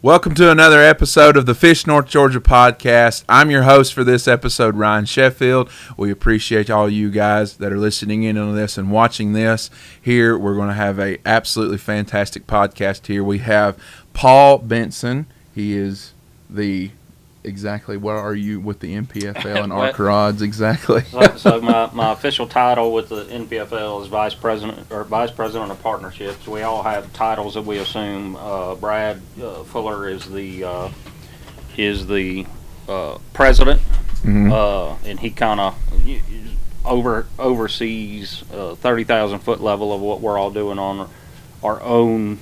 Welcome to another episode of the Fish North Georgia podcast. I'm your host for this episode, Ryan Sheffield. We appreciate all you guys that are listening in on this and watching this. Here, we're going to have a absolutely fantastic podcast here. We have Paul Benson. He is the what are you with the NPFL and Ark Rods exactly? So my official title with the NPFL is vice president of partnerships. We all have titles that we assume. Brad Fuller is the president, and he kind of oversees 30,000 foot level of what we're all doing on our own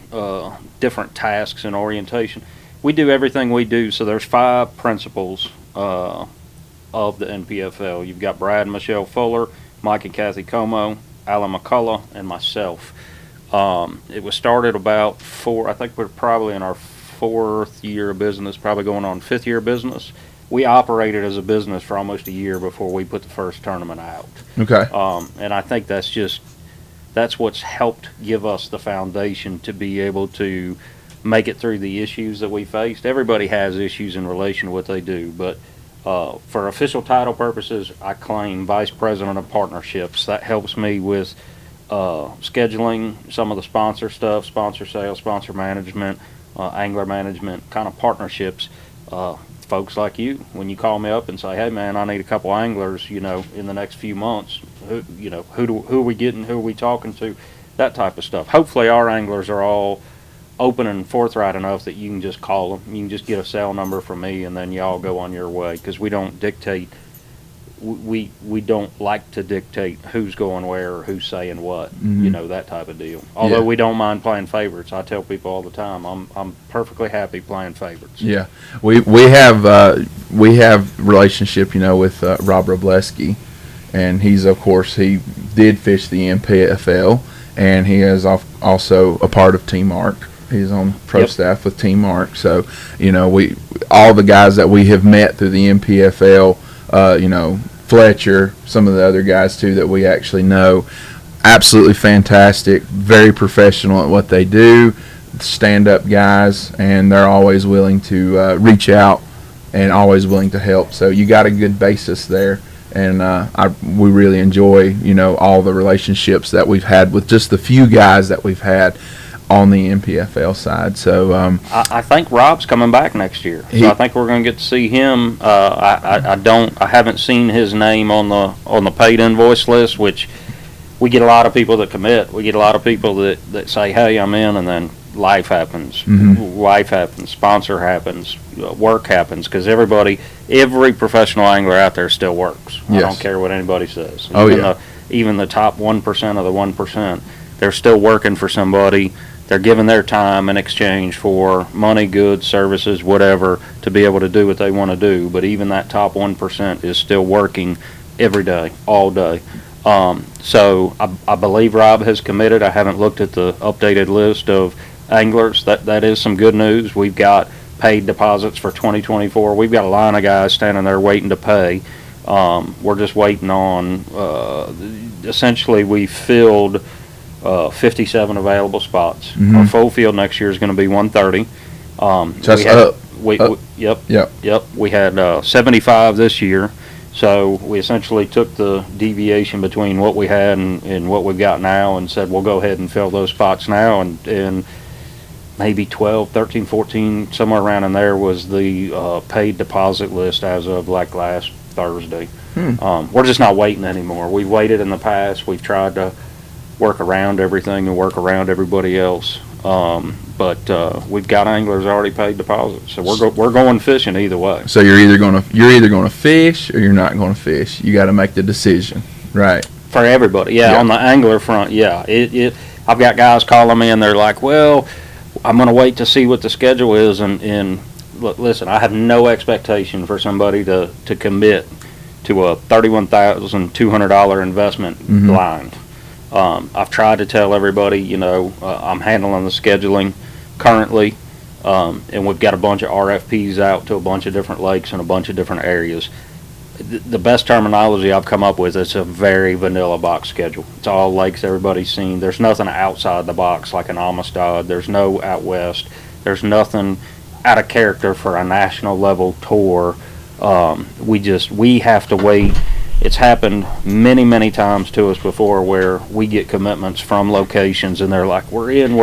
different tasks and orientation. We do everything we do, so there's 5 principals of the NPFL. You've got Brad and Michelle Fuller, Mike and Kathy Como, Alan McCullough, and myself. It was started about I think we're probably in our 4th year of business, probably going on 5th year of business. We operated as a business for almost a year before we put the first tournament out. Okay. And I think that's what's helped give us the foundation to be able to make it through the issues that we faced. Everybody has issues in relation to what they do, but for official title purposes, I claim Vice President of Partnerships. That helps me with scheduling some of the sponsor stuff, sponsor sales, sponsor management, angler management, kind of partnerships. Folks like you, when you call me up and say, hey man, I need a couple anglers, in the next few months, who are we getting, who are we talking to, that type of stuff. Hopefully our anglers are all open and forthright enough that you can just call them. You can just get a cell number from me, and then y'all go on your way. Because we don't dictate. We don't like to dictate who's going where or who's saying what. That type of deal. Although we don't mind playing favorites. I tell people all the time, I'm perfectly happy playing favorites. Yeah, we have relationship, with Rob Robleski, and he did fish the NPFL, and he is also a part of Team Ark. He's on pro staff with Team Ark. So, all the guys that we have met through the NPFL, Fletcher, some of the other guys too that we actually know, absolutely fantastic, very professional at what they do, stand-up guys, and they're always willing to reach out and always willing to help. So you got a good basis there. And we really enjoy, all the relationships that we've had with just the few guys that we've had on the NPFL side. So I think Rob's coming back next year. So I think we're going to get to see him. I haven't seen his name on the paid invoice list, which we get a lot of people that commit. We get a lot of people that say, hey, I'm in, and then life happens. Life happens. Sponsor happens. Work happens, because every professional angler out there still works. Yes. I don't care what anybody says. Even the top 1% of the 1%, they're still working for somebody. They're giving their time in exchange for money, goods, services, whatever, to be able to do what they want to do. But even that top 1% is still working every day, all day. So I believe Rob has committed. I haven't looked at the updated list of anglers. That is some good news. We've got paid deposits for 2024. We've got a line of guys standing there waiting to pay. We're just waiting on, essentially we filled 57 available spots. Our full field next year is going to be 130. Yep. We had 75 this year. So we essentially took the deviation between what we had and what we've got now and said we'll go ahead and fill those spots now, and maybe 12, 13, 14, somewhere around in there was the paid deposit list as of last Thursday. We're just not waiting anymore. We've waited in the past. We've tried to work around everything and work around everybody else. But we've got anglers already paid deposits, so we're going fishing either way. So you're either going to fish or you're not going to fish. You got to make the decision, right? For everybody, yeah. On the angler front, yeah. I've got guys calling me and they're like, "Well, I'm going to wait to see what the schedule is." And look, listen, I have no expectation for somebody to commit to a $31,200 investment blind. I've tried to tell everybody, I'm handling the scheduling currently, and we've got a bunch of RFPs out to a bunch of different lakes and a bunch of different areas. The best terminology I've come up with is a very vanilla box schedule. It's all lakes everybody's seen. There's nothing outside the box like an Amistad. There's no out west. There's nothing out of character for a national level tour. We have to wait. It's happened many times to us before where we get commitments from locations and they're like, we're in,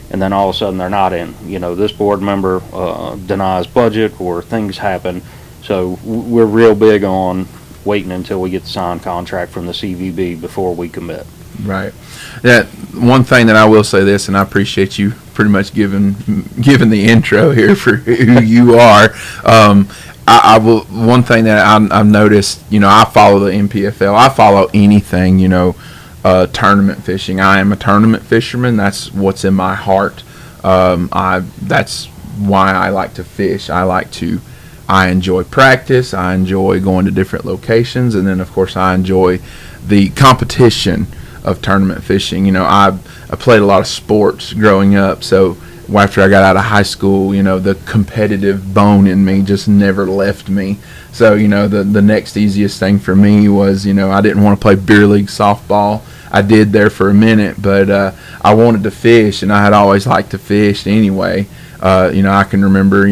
and then all of a sudden they're not in. This board member denies budget or things happen. So we're real big on waiting until we get the signed contract from the CVB before we commit. Right. That one thing that I will say this, and I appreciate you pretty much giving the intro here for who you are. I will. One thing that I've noticed, I follow the NPFL. I follow anything, tournament fishing. I am a tournament fisherman. That's what's in my heart. That's why I like to fish. I enjoy practice. I enjoy going to different locations, and then of course I enjoy the competition of tournament fishing. I played a lot of sports growing up, so after I got out of high school, the competitive bone in me just never left me. So, the next easiest thing for me was, I didn't want to play beer league softball. I did there for a minute, but I wanted to fish, and I had always liked to fish anyway. I can remember,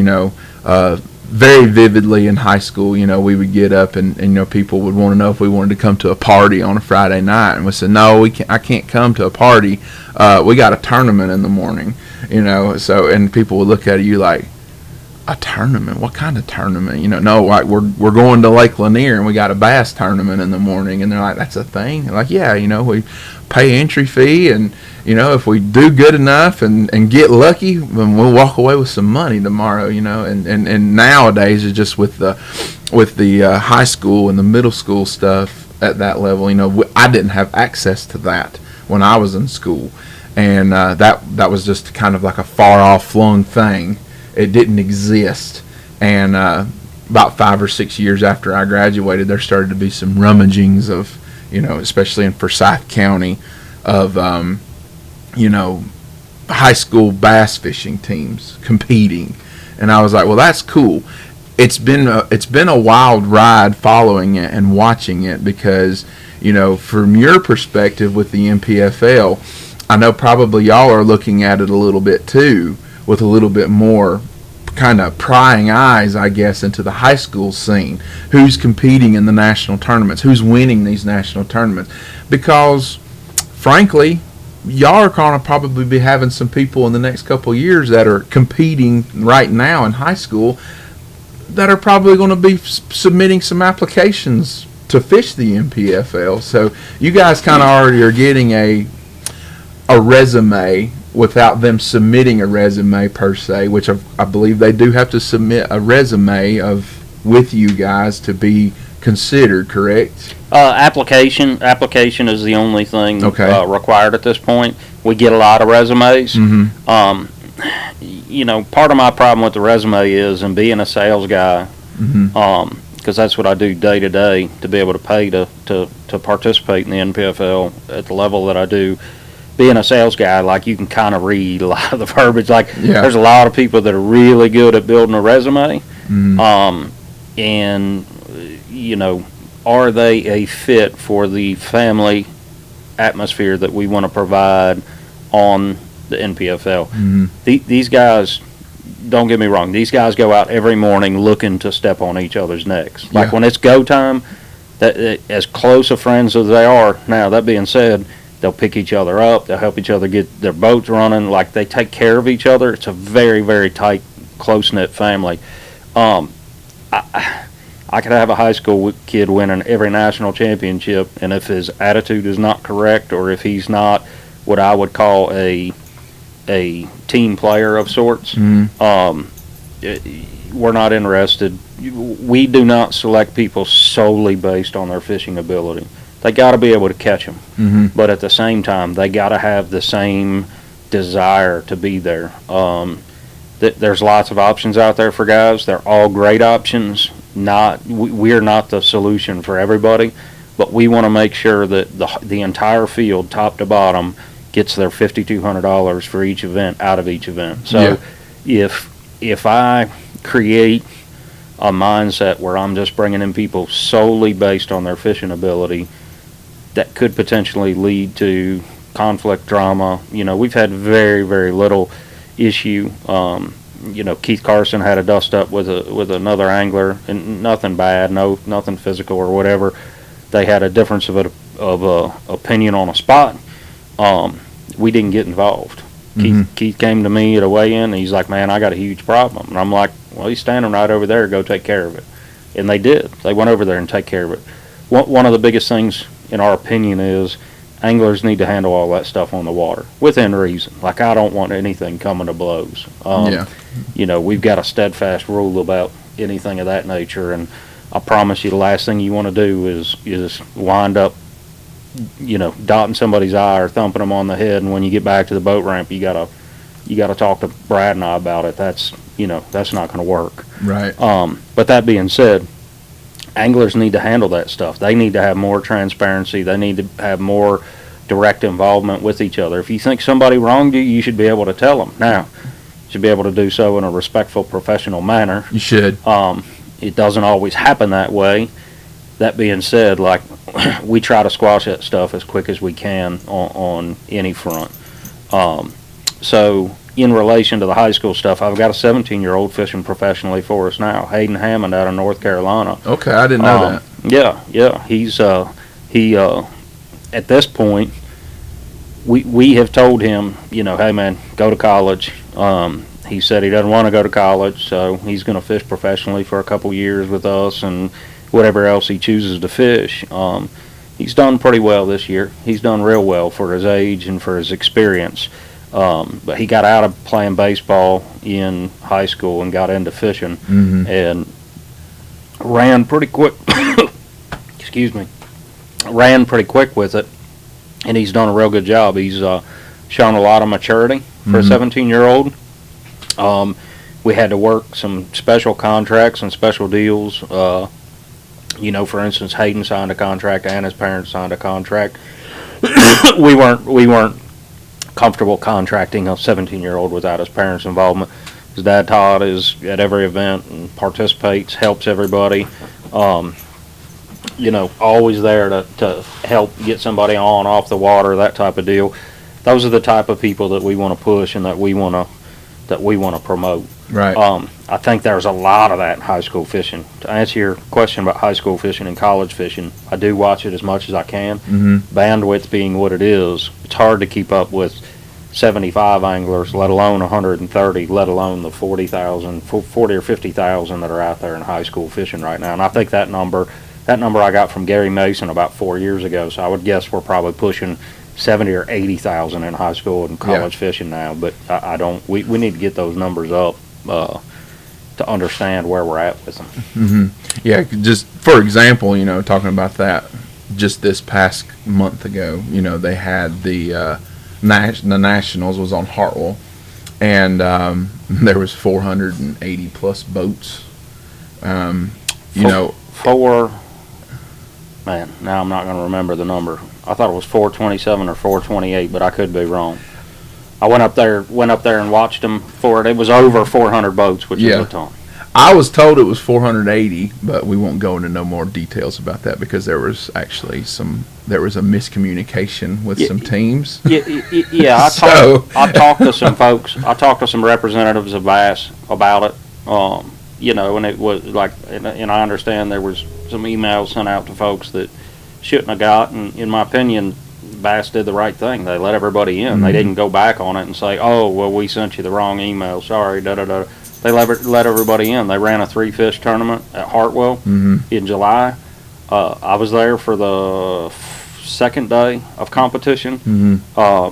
very vividly in high school, we would get up and people would want to know if we wanted to come to a party on a Friday night, and we said, no, I can't come to a party. We got a tournament in the morning, so, and people would look at you like, a tournament? What kind of tournament? No, like we're going to Lake Lanier and we got a bass tournament in the morning, and they're like, that's a thing? Like, yeah, we pay entry fee, and if we do good enough and get lucky, then we'll walk away with some money tomorrow. And nowadays it's just with the high school and the middle school stuff at that level. I didn't have access to that when I was in school, and that was just kind of like a far off flung thing. It didn't exist, and about 5 or 6 years after I graduated, there started to be some rummagings of, especially in Forsyth County, of high school bass fishing teams competing, and I was like, well, that's cool. It's been a wild ride following it and watching it, because from your perspective with the NPFL, I know probably y'all are looking at it a little bit too, with a little bit more kind of prying eyes, I guess, into the high school scene. Who's competing in the national tournaments? Who's winning these national tournaments? Because, frankly, y'all are going to probably be having some people in the next couple of years that are competing right now in high school that are probably going to be submitting some applications to fish the NPFL. So you guys kind of already are getting a resume without them submitting a resume per se, which I believe they do have to submit a resume with you guys to be considered, correct? Application is the only thing required at this point. We get a lot of resumes. Mm-hmm. Part of my problem with the resume is, and being a sales guy, mm-hmm. Because that's what I do day to day, to be able to pay to participate in the NPFL at the level that I do. Being a sales guy, like, you can kind of read a lot of the verbiage. Like, There's a lot of people that are really good at building a resume. Mm-hmm. And, are they a fit for the family atmosphere that we want to provide on the NPFL? Mm-hmm. These guys, don't get me wrong, these guys go out every morning looking to step on each other's necks. Like, when it's go time, that as close of friends as they are, now, that being said, they'll pick each other up. They'll help each other get their boats running. Like, they take care of each other. It's a very, very tight, close-knit family. I could have a high school kid winning every national championship, and if his attitude is not correct, or if he's not what I would call a team player of sorts, Mm-hmm. We're not interested. We do not select people solely based on their fishing ability. They got to be able to catch them, Mm-hmm. but at the same time, they got to have the same desire to be there. There's lots of options out there for guys. They're all great options. We're not the solution for everybody, but we want to make sure that the entire field, top to bottom, gets their $5,200 for each event out of each event. So if I create a mindset where I'm just bringing in people solely based on their fishing ability, that could potentially lead to conflict, drama. We've had very, very little issue. Keith Carson had a dust up with another angler, and nothing bad, nothing physical or whatever. They had a difference of opinion on a spot. We didn't get involved. Keith came to me at a weigh-in, and he's like, "Man, I got a huge problem." And I'm like, "Well, he's standing right over there. Go take care of it." And they did. They went over there and take care of it. One of the biggest things, in our opinion, is anglers need to handle all that stuff on the water within reason. Like, I don't want anything coming to blows. We've got a steadfast rule about anything of that nature, and I promise you, the last thing you want to do is wind up, dotting somebody's eye or thumping them on the head. And when you get back to the boat ramp, you gotta talk to Brad and I about it. That's not going to work. Right. But that being said, anglers need to handle that stuff. They need to have more transparency. They need to have more direct involvement with each other. If you think somebody wronged you, you should be able to tell them. Now, you should be able to do so in a respectful, professional manner. You should. It doesn't always happen that way. That being said, like, we try to squash that stuff as quick as we can on any front. So in relation to the high school stuff, I've got a 17-year-old fishing professionally for us now, Hayden Hammond out of North Carolina. Okay, I didn't know that. Yeah. He's at this point, we have told him, hey man, go to college. He said he doesn't want to go to college, so he's going to fish professionally for a couple years with us and whatever else he chooses to fish. He's done pretty well this year. He's done real well for his age and for his experience. But he got out of playing baseball in high school and got into fishing, and ran pretty quick. Excuse me. Ran pretty quick with it, and he's done a real good job. He's shown a lot of maturity for a 17-year-old. We had to work some special contracts and special deals. For instance, Hayden signed a contract and his parents signed a contract. We weren't comfortable contracting a 17-year-old without his parents' involvement. His dad, Todd, is at every event and participates, helps everybody. Always there to help get somebody on, off the water, that type of deal. Those are the type of people that we want to push and that we want to promote. Right. I think there's a lot of that in high school fishing. To answer your question about high school fishing and college fishing, I do watch it as much as I can. Bandwidth being what it is, it's hard to keep up with 75 anglers, let alone 130, let alone the 40 or 50,000 that are out there in high school fishing right now. And I think that number I got from Gary Mason about 4 years ago, so I would guess we're probably pushing 70 or 80,000 in high school and college fishing now. But we need to get those numbers up to understand where we're at with them. Yeah, just for example, talking about that, just this past month ago, they had the Nationals was on Hartwell, and there was 480 plus boats. Man, now I'm not going to remember the number. I thought it was 427 or 428, but I could be wrong. I went up there and watched them for it. It was over 400 boats, which is a ton. I was told it was 480, but we won't go into no more details about that because there was actually a miscommunication with some teams. Yeah. I talked to some folks. I talked to some representatives of Bass about it. And it was like, and I understand there was some emails sent out to folks that shouldn't have got. And in my opinion, Bass did the right thing. They let everybody in. They didn't go back on it and say, "Oh, well, we sent you the wrong email. Sorry." They let everybody in. They ran a 3-fish tournament at Hartwell in July. I was there for the second day of competition. I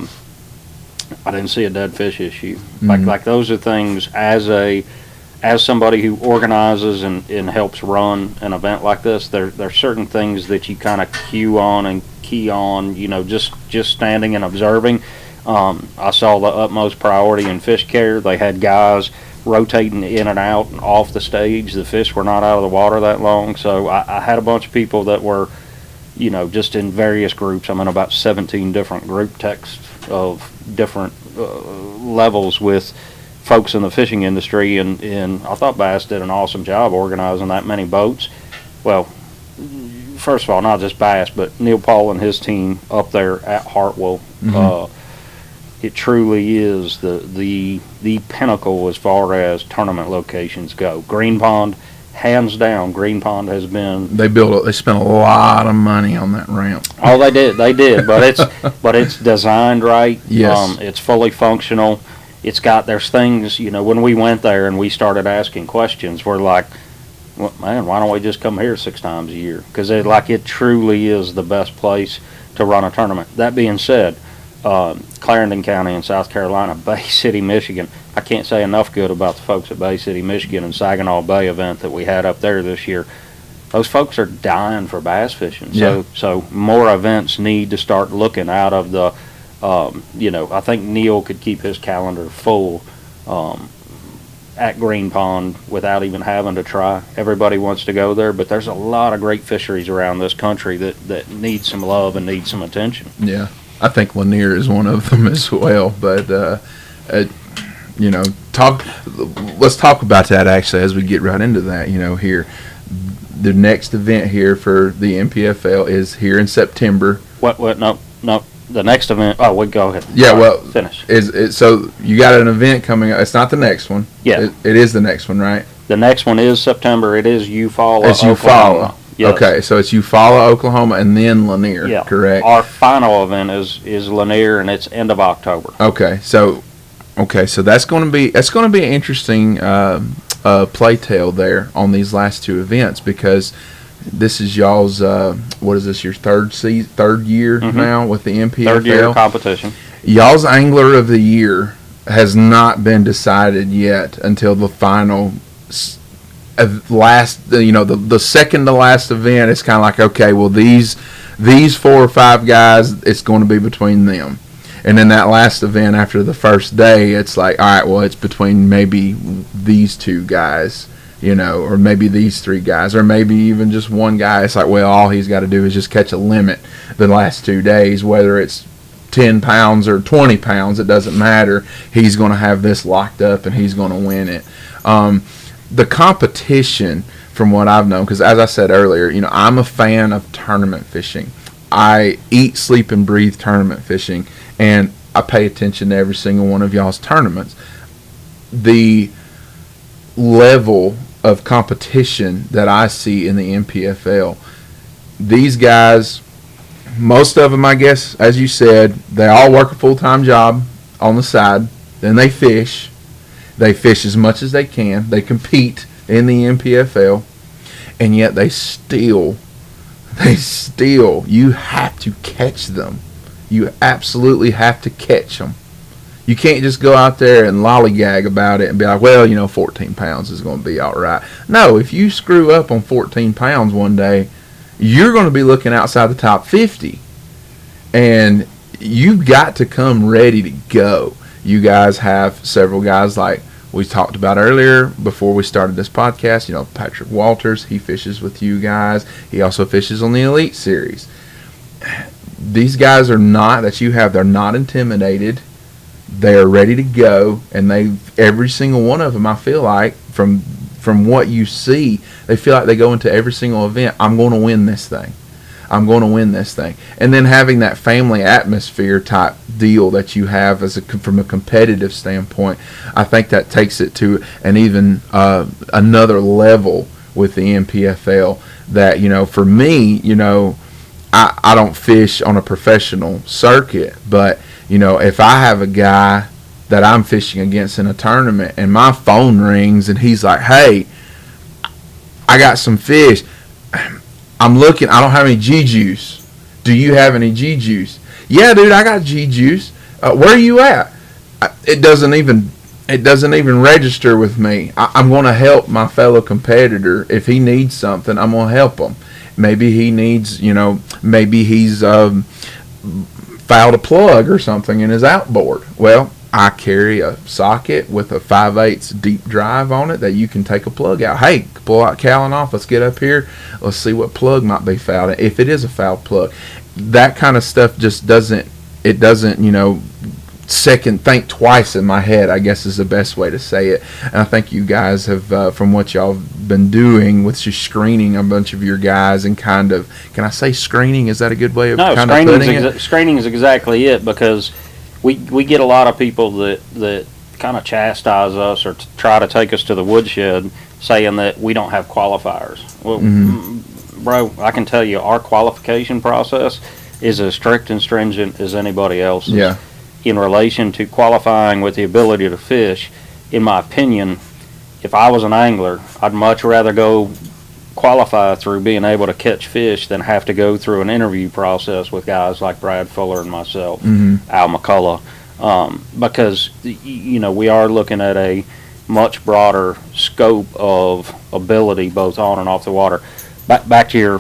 didn't see a dead fish issue. Like those are things as somebody who organizes and helps run an event like this, there's certain things that you kind of cue on and key on, just standing and observing. I saw the utmost priority in fish care. They had guys rotating in and out and off the stage. The fish were not out of the water that long. So I had a bunch of people that were, just in various groups. I'm in about 17 different group texts of different levels with folks in the fishing industry, and I thought Bass did an awesome job organizing that many boats. Well, first of all, not just Bass, but Neil Paul and his team up there at Hartwell. it truly is the pinnacle as far as tournament locations go. Green Pond, hands down, Green Pond has been. They spent a lot of money on that ramp. Oh, they did, but it's designed right. Yes. It's fully functional. There's things, when we went there and we started asking questions, we're like, well, man, why don't we just come here 6 times a year? Because it truly is the best place to run a tournament. That being said, Clarendon County in South Carolina, Bay City, Michigan, I can't say enough good about the folks at Bay City, Michigan and Saginaw Bay event that we had up there this year. Those folks are dying for bass fishing. Yeah. So more events need to start looking out of the, I think Neil could keep his calendar full at Green Pond without even having to try. Everybody wants to go there, but there's a lot of great fisheries around this country that need some love and need some attention. Yeah, I think Lanier is one of them as well. But let's talk about that actually as we get right into that. Here, the next event here for the NPFL is here in September. What? No. The next event. Oh, we go ahead. Yeah, well, finish. So you got an event coming up. It's not the next one. Yeah, it is the next one, right? The next one is September. It is Eufaula, It's Oklahoma. Eufaula. Yes. Okay, so it's Eufaula, Oklahoma, and then Lanier. Yeah, correct. Our final event is Lanier, and it's end of October. Okay, so that's going to be an interesting play tale there on these last 2 events, because this is y'all's what is this, your third year now with the NPFL? Third year of competition. Y'all's Angler of the Year has not been decided yet until the final last, the second to last event. It's kind of like, okay, well, these 4 or 5 guys, it's going to be between them. And then that last event after the first day, it's like, all right, well, it's between maybe these 2 guys, or maybe these 3 guys, or maybe even just one guy. It's like, well, all he's got to do is just catch a limit the last 2 days, whether it's 10 pounds or 20 pounds, it doesn't matter. He's going to have this locked up and he's going to win it. The competition, from what I've known, because as I said earlier, I'm a fan of tournament fishing. I eat, sleep, and breathe tournament fishing, and I pay attention to every single one of y'all's tournaments. The level of competition that I see in the NPFL, these guys, most of them, I guess, as you said, they all work a full-time job on the side. Then they fish. They fish as much as they can. They compete in the NPFL, and yet they still, you have to catch them. You absolutely have to catch them. You can't just go out there and lollygag about it and be like, well, 14 pounds is going to be all right. No, if you screw up on 14 pounds one day, you're going to be looking outside the top 50. And you've got to come ready to go. You guys have several guys like we talked about earlier before we started this podcast. Patrick Walters, he fishes with you guys. He also fishes on the Elite Series. These guys they're not intimidated. They are ready to go, and every single one of them, I feel like, from what you see, they feel like they go into every single event, I'm going to win this thing. I'm going to win this thing. And then having that family atmosphere type deal that you have from a competitive standpoint, I think that takes it to an even another level with the NPFL that, for me, I don't fish on a professional circuit, but if I have a guy that I'm fishing against in a tournament and my phone rings and he's like, hey, I got some fish. I'm looking, I don't have any G-Juice. Do you have any G-Juice? Yeah, dude, I got G-Juice. Where are you at? It doesn't even register with me. I'm going to help my fellow competitor. If he needs something, I'm going to help him. Maybe he needs, maybe he's fouled a plug or something in his outboard. Well, I carry a socket with a 5/8 deep drive on it that you can take a plug out. Hey, pull out Callan off. Let's get up here. Let's see what plug might be fouled. If it is a fouled plug, that kind of stuff just doesn't, second think twice in my head, I guess is the best way to say it. And I think you guys have, from what y'all have been doing with just screening a bunch of your guys and kind of, can I say screening? Is that a good way of kind of putting it? Screening is exactly it, because we get a lot of people that kind of chastise us or try to take us to the woodshed, saying that we don't have qualifiers. Well, bro, I can tell you our qualification process is as strict and stringent as anybody else's. Yeah. In relation to qualifying with the ability to fish, in my opinion, if I was an angler, I'd much rather go qualify through being able to catch fish than have to go through an interview process with guys like Brad Fuller and myself, Al McCullough, because we are looking at a much broader scope of ability both on and off the water. Back to your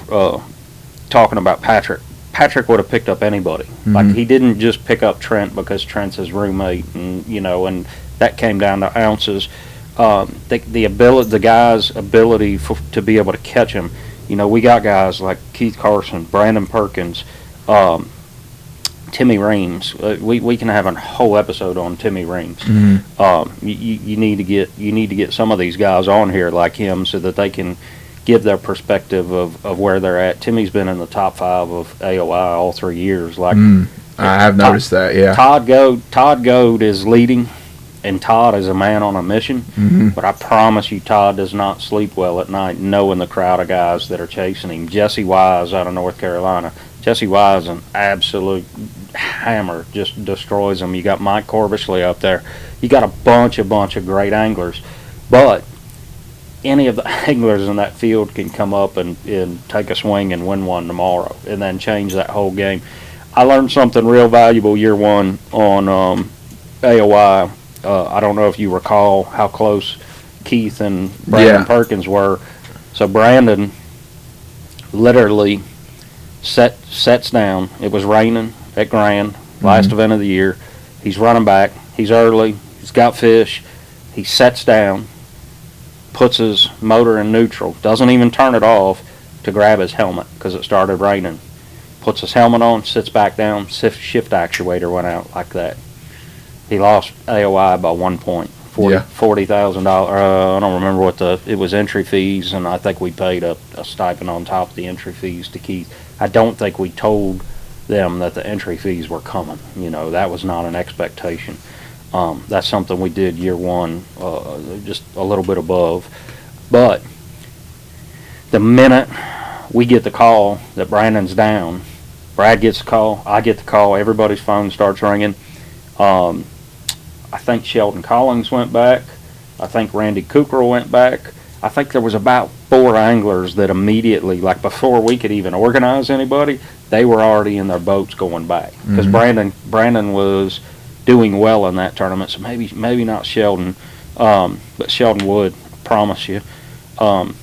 talking about Patrick. Patrick would have picked up anybody. Like, he didn't just pick up Trent because Trent's his roommate, and that came down to ounces. The guy's ability to be able to catch him. We got guys like Keith Carson, Brandon Perkins, Timmy Reams. We can have a whole episode on Timmy Reams. You need to get some of these guys on here like him so that they can give their perspective of where they're at. Timmy's been in the top 5 of AOI all 3 years. Like, I have noticed that. Yeah. Todd Goad is leading, and Todd is a man on a mission. But I promise you, Todd does not sleep well at night knowing the crowd of guys that are chasing him. Jesse Wise out of North Carolina. Jesse Wise, an absolute hammer, just destroys them. You got Mike Corbishley up there. You got a bunch of great anglers, but any of the anglers in that field can come up and take a swing and win one tomorrow, and then change that whole game. I learned something real valuable year one on AOI. I don't know if you recall how close Keith and Brandon Perkins were. So Brandon literally sets down. It was raining at Grand, last event of the year. He's running back. He's early. He's got fish. He sets down, puts his motor in neutral, doesn't even turn it off to grab his helmet because it started raining. Puts his helmet on, sits back down, shift actuator went out like that. He lost AOI by 1 point, $40,000. I don't remember what it was, entry fees, and I think we paid a stipend on top of the entry fees to Keith. I don't think we told them that the entry fees were coming. That was not an expectation. That's something we did year one, just a little bit above. But the minute we get the call that Brandon's down, Brad gets the call, I get the call, everybody's phone starts ringing. I think Sheldon Collins went back. I think Randy Cooker went back. I think there was about 4 anglers that immediately, like before we could even organize anybody, they were already in their boats going back. Because Brandon was doing well in that tournament, so maybe not Sheldon, but Sheldon Wood, I promise you. And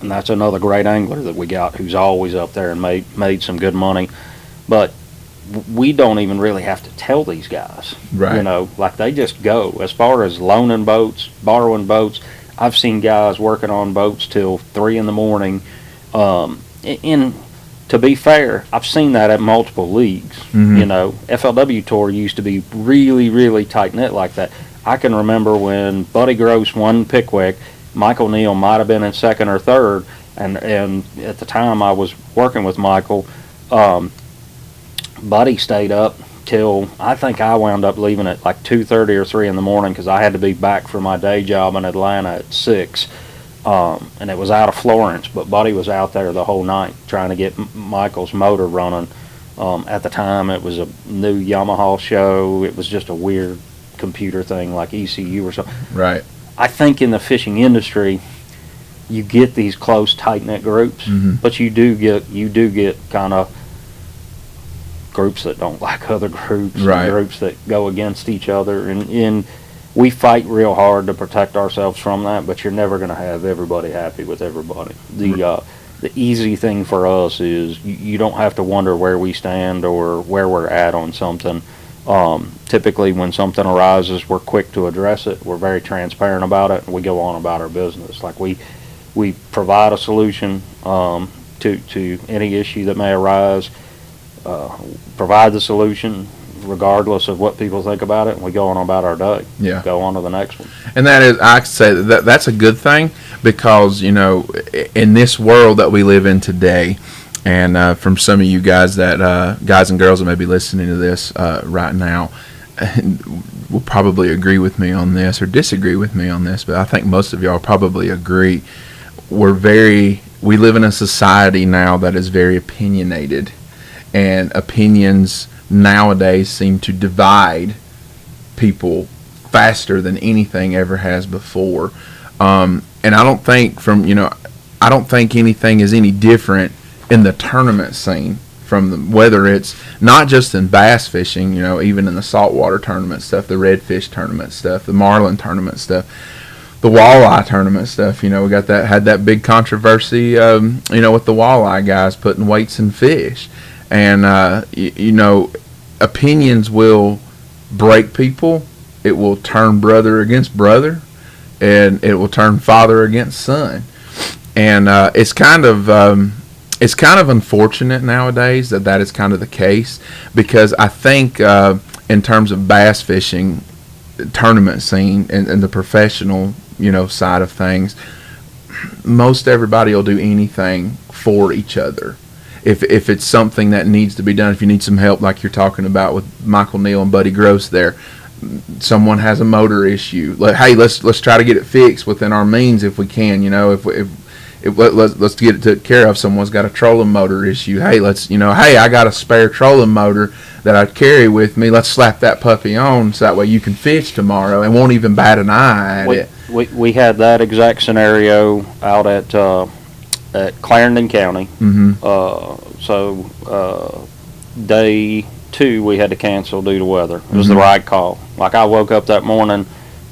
that's another great angler that we got who's always up there and made some good money. But we don't even really have to tell these guys. Right. Like they just go. As far as loaning boats, borrowing boats, I've seen guys working on boats till 3 in the morning. And to be fair, I've seen that at multiple leagues. FLW Tour used to be really, really tight-knit like that. I can remember when Buddy Gross won Pickwick, Michael Neal might have been in second or third, and at the time I was working with Michael, Buddy stayed up till, I think I wound up leaving at like 2:30 or 3 in the morning because I had to be back for my day job in Atlanta at 6. And it was out of Florence, but Buddy was out there the whole night trying to get Michael's motor running. At the time, it was a new Yamaha show. It was just a weird computer thing like ECU or something. Right. I think in the fishing industry, you get these close, tight-knit groups, but you do get kind of groups that don't like other groups, and groups that go against each other, and we fight real hard to protect ourselves from that, but you're never going to have everybody happy with everybody. The easy thing for us is you don't have to wonder where we stand or where we're at on something. Typically when something arises, we're quick to address it. We're very transparent about it, and we go on about our business. Like we provide a solution to any issue that may arise, provide the solution regardless of what people think about it, and we go on about our day. Yeah. Go on to the next one. And that is, I say that's a good thing because, in this world that we live in today, And from some of you guys guys and girls that may be listening to this right now, will probably agree with me on this or disagree with me on this, but I think most of y'all probably agree. We live in a society now that is very opinionated, and opinions nowadays seem to divide people faster than anything ever has before. And I don't think anything is any different in the tournament scene, whether it's not just in bass fishing, even in the saltwater tournament stuff, the redfish tournament stuff, the marlin tournament stuff, the walleye tournament stuff. We had that big controversy, with the walleye guys putting weights in fish, and opinions will break people. It will turn brother against brother, and it will turn father against son, and it's kind of unfortunate nowadays that is kind of the case, because I think in terms of bass fishing tournament scene and the professional side of things, most everybody will do anything for each other. If it's something that needs to be done, if you need some help, like you're talking about with Michael Neal and Buddy Gross there, someone has a motor issue, hey, let's try to get it fixed within our means if we can. Let's get it taken care of. Someone's got a trolling motor issue. Hey, I got a spare trolling motor that I carry with me. Let's slap that puppy on so that way you can fish tomorrow and won't even bat an eye at it. We had that exact scenario out at Clarendon County. Mm-hmm. Day 2 we had to cancel due to weather. It was the right call. Like, I woke up that morning,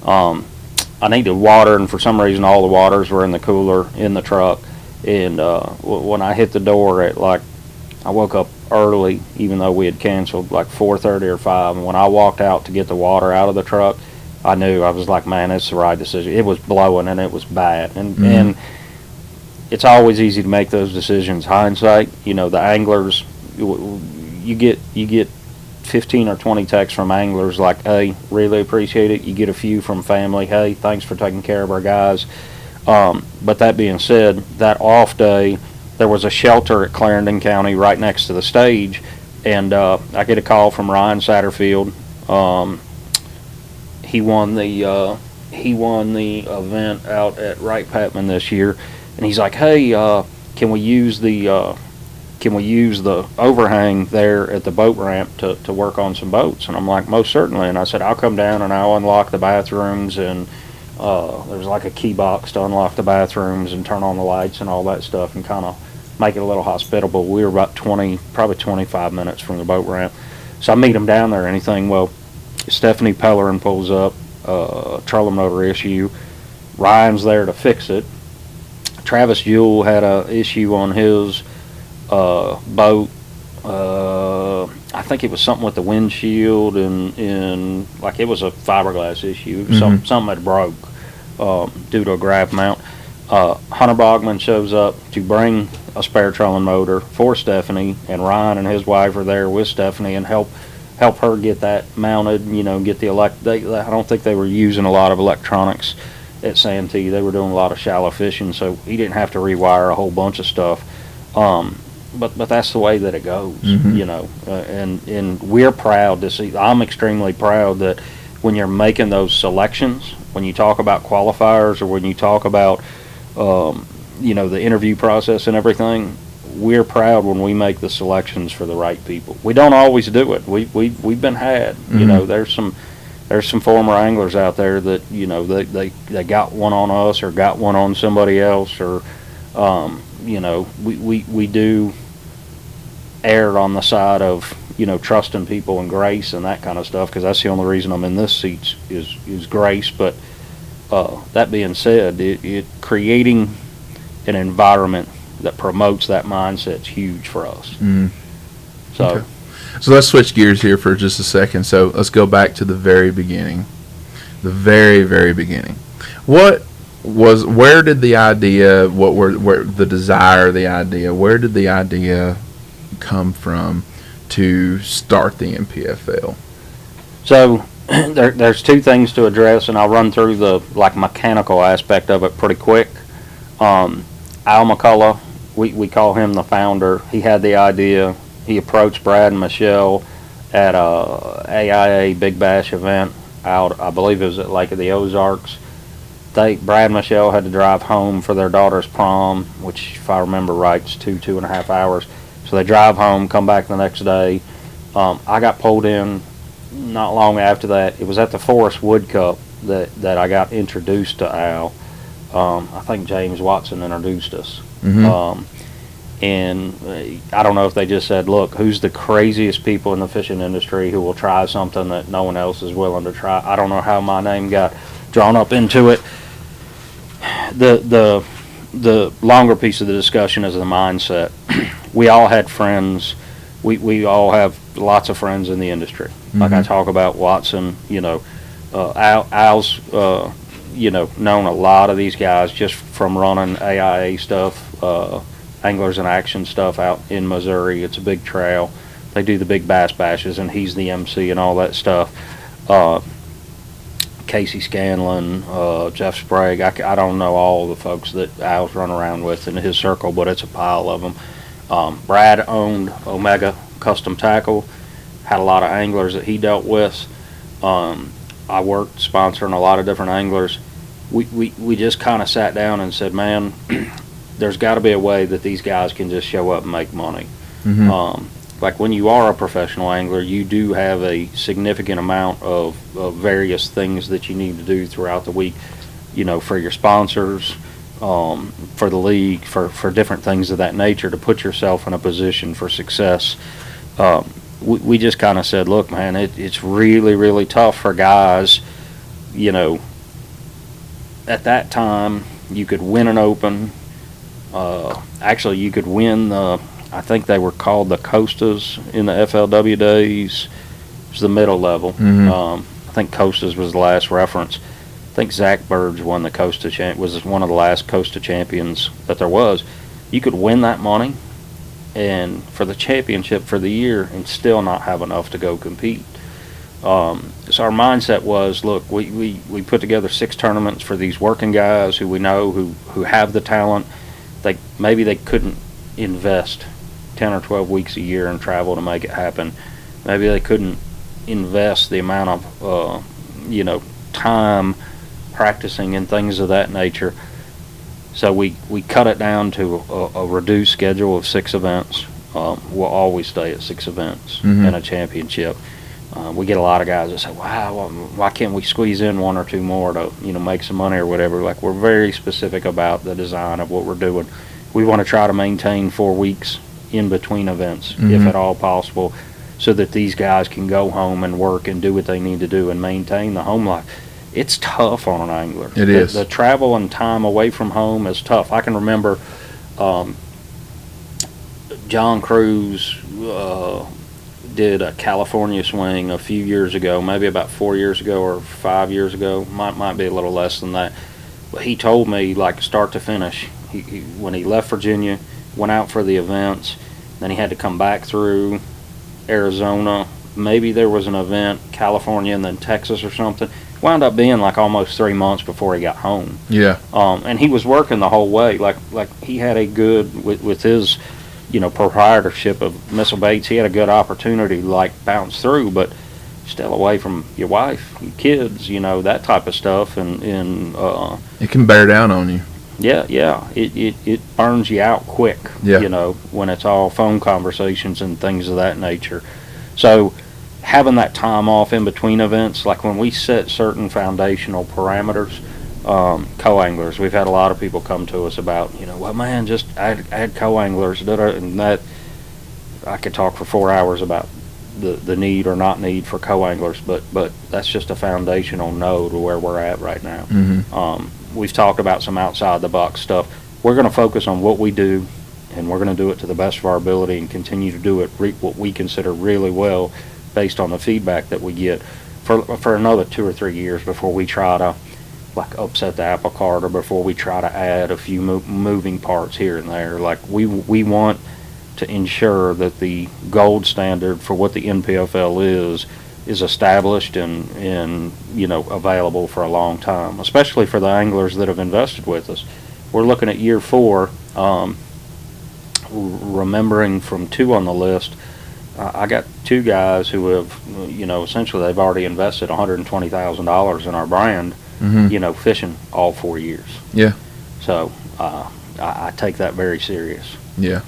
I needed water, and for some reason all the waters were in the cooler in the truck. And when I hit the door I woke up early, even though we had canceled, like 4:30 or 5. And when I walked out to get the water out of the truck, I knew, I was like, man, it's the right decision. It was blowing and it was bad. And it's always easy to make those decisions hindsight. The anglers, you get 15 or 20 texts from anglers like, hey, really appreciate it. You get a few from family, hey, thanks for taking care of our guys. But that being said, that off day, there was a shelter at Clarendon County right next to the stage, and I get a call from Ryan Satterfield. He won the event out at Wright Patman this year, and he's like, hey, can we use the overhang there at the boat ramp to work on some boats? And I'm like, most certainly. And I said, I'll come down and I'll unlock the bathrooms, and there's like a key box to unlock the bathrooms and turn on the lights and all that stuff and kind of make it a little hospitable. We were about probably 25 minutes from the boat ramp. So I meet him down there, anything. Well, Stephanie Pellerin pulls up, trolling motor issue. Ryan's there to fix it. Travis Jewell had a issue on his boat. I think it was something with the windshield, and like, it was a fiberglass issue. Something had broke due to a grab mount. Hunter Bogman shows up to bring a spare trolling motor for Stephanie, and Ryan and his wife are there with Stephanie and help her get that mounted. Get the I don't think they were using a lot of electronics at Santee. They were doing a lot of shallow fishing, so he didn't have to rewire a whole bunch of stuff. But that's the way that it goes, and we're proud to see. I'm extremely proud that when you're making those selections, when you talk about qualifiers, or when you talk about the interview process and everything, we're proud when we make the selections for the right people. We don't always do it. We've been had. There's some former anglers out there that they got one on us or got one on somebody else, or we do err on the side of trusting people and grace and that kind of stuff, because that's the only reason I'm in this seat is grace. But that being said, it creating an environment that promotes that mindset is huge for us. So let's switch gears here for just a second. So let's go back to the very beginning, the very, very beginning. Where did the idea, where the desire, the idea, where did the idea come from to start the NPFL? So there's two things to address, and I'll run through the mechanical aspect of it pretty quick. Al McCullough we call him the founder. He had the idea. He approached Brad and Michelle at a AIA Big Bash event out, I believe it was at Lake of the Ozarks. Brad and Michelle had to drive home for their daughter's prom, which, if I remember right, is 2.5 hours. So they drive home, come back the next day. I got pulled in not long after that. It was at the Forest Wood Cup that I got introduced to Al. I think James Watson introduced us. Mm-hmm. And I don't know if they just said, look, who's the craziest people in the fishing industry who will try something that no one else is willing to try. I don't know how my name got drawn up into it. The longer piece of the discussion is the mindset. We all had friends. We all have lots of friends in the industry. Mm-hmm. Like I talk about Watson, Al's, known a lot of these guys just from running AIA stuff, Anglers in Action stuff out in Missouri. It's a big trail. They do the big bass bashes, and he's the MC and all that stuff. Casey Scanlon, Jeff Sprague. I don't know all the folks that Al's run around with in his circle, but it's a pile of them. Brad owned Omega Custom Tackle, had a lot of anglers that he dealt with. I worked sponsoring a lot of different anglers. We just kind of sat down and said, man, there's got to be a way that these guys can just show up and make money. Mm-hmm. Like when you are a professional angler, you do have a significant amount of various things that you need to do throughout the week, for your sponsors, for the league, for different things of that nature to put yourself in a position for success. We just kind of said, look, man, it's really, really tough for guys, at that time you could win an open. Actually, you could win I think they were called the Costas in the FLW days. It was the middle level. Mm-hmm. I think Costas was the last reference. I think Zach Burge won the Costa was one of the last Costa champions that there was. You could win that money and for the championship for the year and still not have enough to go compete. So our mindset was, look, we put together 6 tournaments for these working guys who we know who have the talent. Maybe they couldn't invest 10 or 12 weeks a year in travel to make it happen. Maybe they couldn't invest the amount of time practicing and things of that nature. So we cut it down to a reduced schedule of 6 events. We'll always stay at 6 events in a championship. We get a lot of guys that say, wow, why can't we squeeze in 1 or 2 more to make some money or whatever. Like, we're very specific about the design of what we're doing. We want to try to maintain 4 weeks in between events, if at all possible, so that these guys can go home and work and do what they need to do and maintain the home life. It's tough on an angler. It is. The travel and time away from home is tough. I can remember John Cruz did a California swing a few years ago, maybe about 4 years ago or 5 years ago, might be a little less than that. But he told me, like, start to finish, he when he left Virginia, went out for the events, then he had to come back through Arizona. Maybe there was an event, California, and then Texas or something. Wound up being like almost 3 months before he got home. Yeah. And he was working the whole way. Like he had a good, with his, proprietorship of Missile Baits, he had a good opportunity to like bounce through, but still away from your wife, your kids, that type of stuff. And it can bear down on you. Yeah. It burns you out quick, yeah. When it's all phone conversations and things of that nature. So having that time off in between events, like when we set certain foundational parameters, co-anglers, we've had a lot of people come to us about, well, man, just add co-anglers, and that I could talk for 4 hours about the need or not need for co-anglers, but that's just a foundational no to where we're at right now. Mm-hmm. We've talked about some outside the box stuff. We're going to focus on what we do, and we're going to do it to the best of our ability and continue to do it what we consider really well based on the feedback that we get for another 2 or 3 years before we try to like upset the apple cart, or before we try to add a few moving parts here and there. Like we want to ensure that the gold standard for what the NPFL is established and available for a long time, especially for the anglers that have invested with us. We're looking at year 4. remembering from 2 on the list, I got 2 guys who have, essentially they've already invested $120,000 in our brand, fishing all 4 years. Yeah. So I take that very serious. Yeah.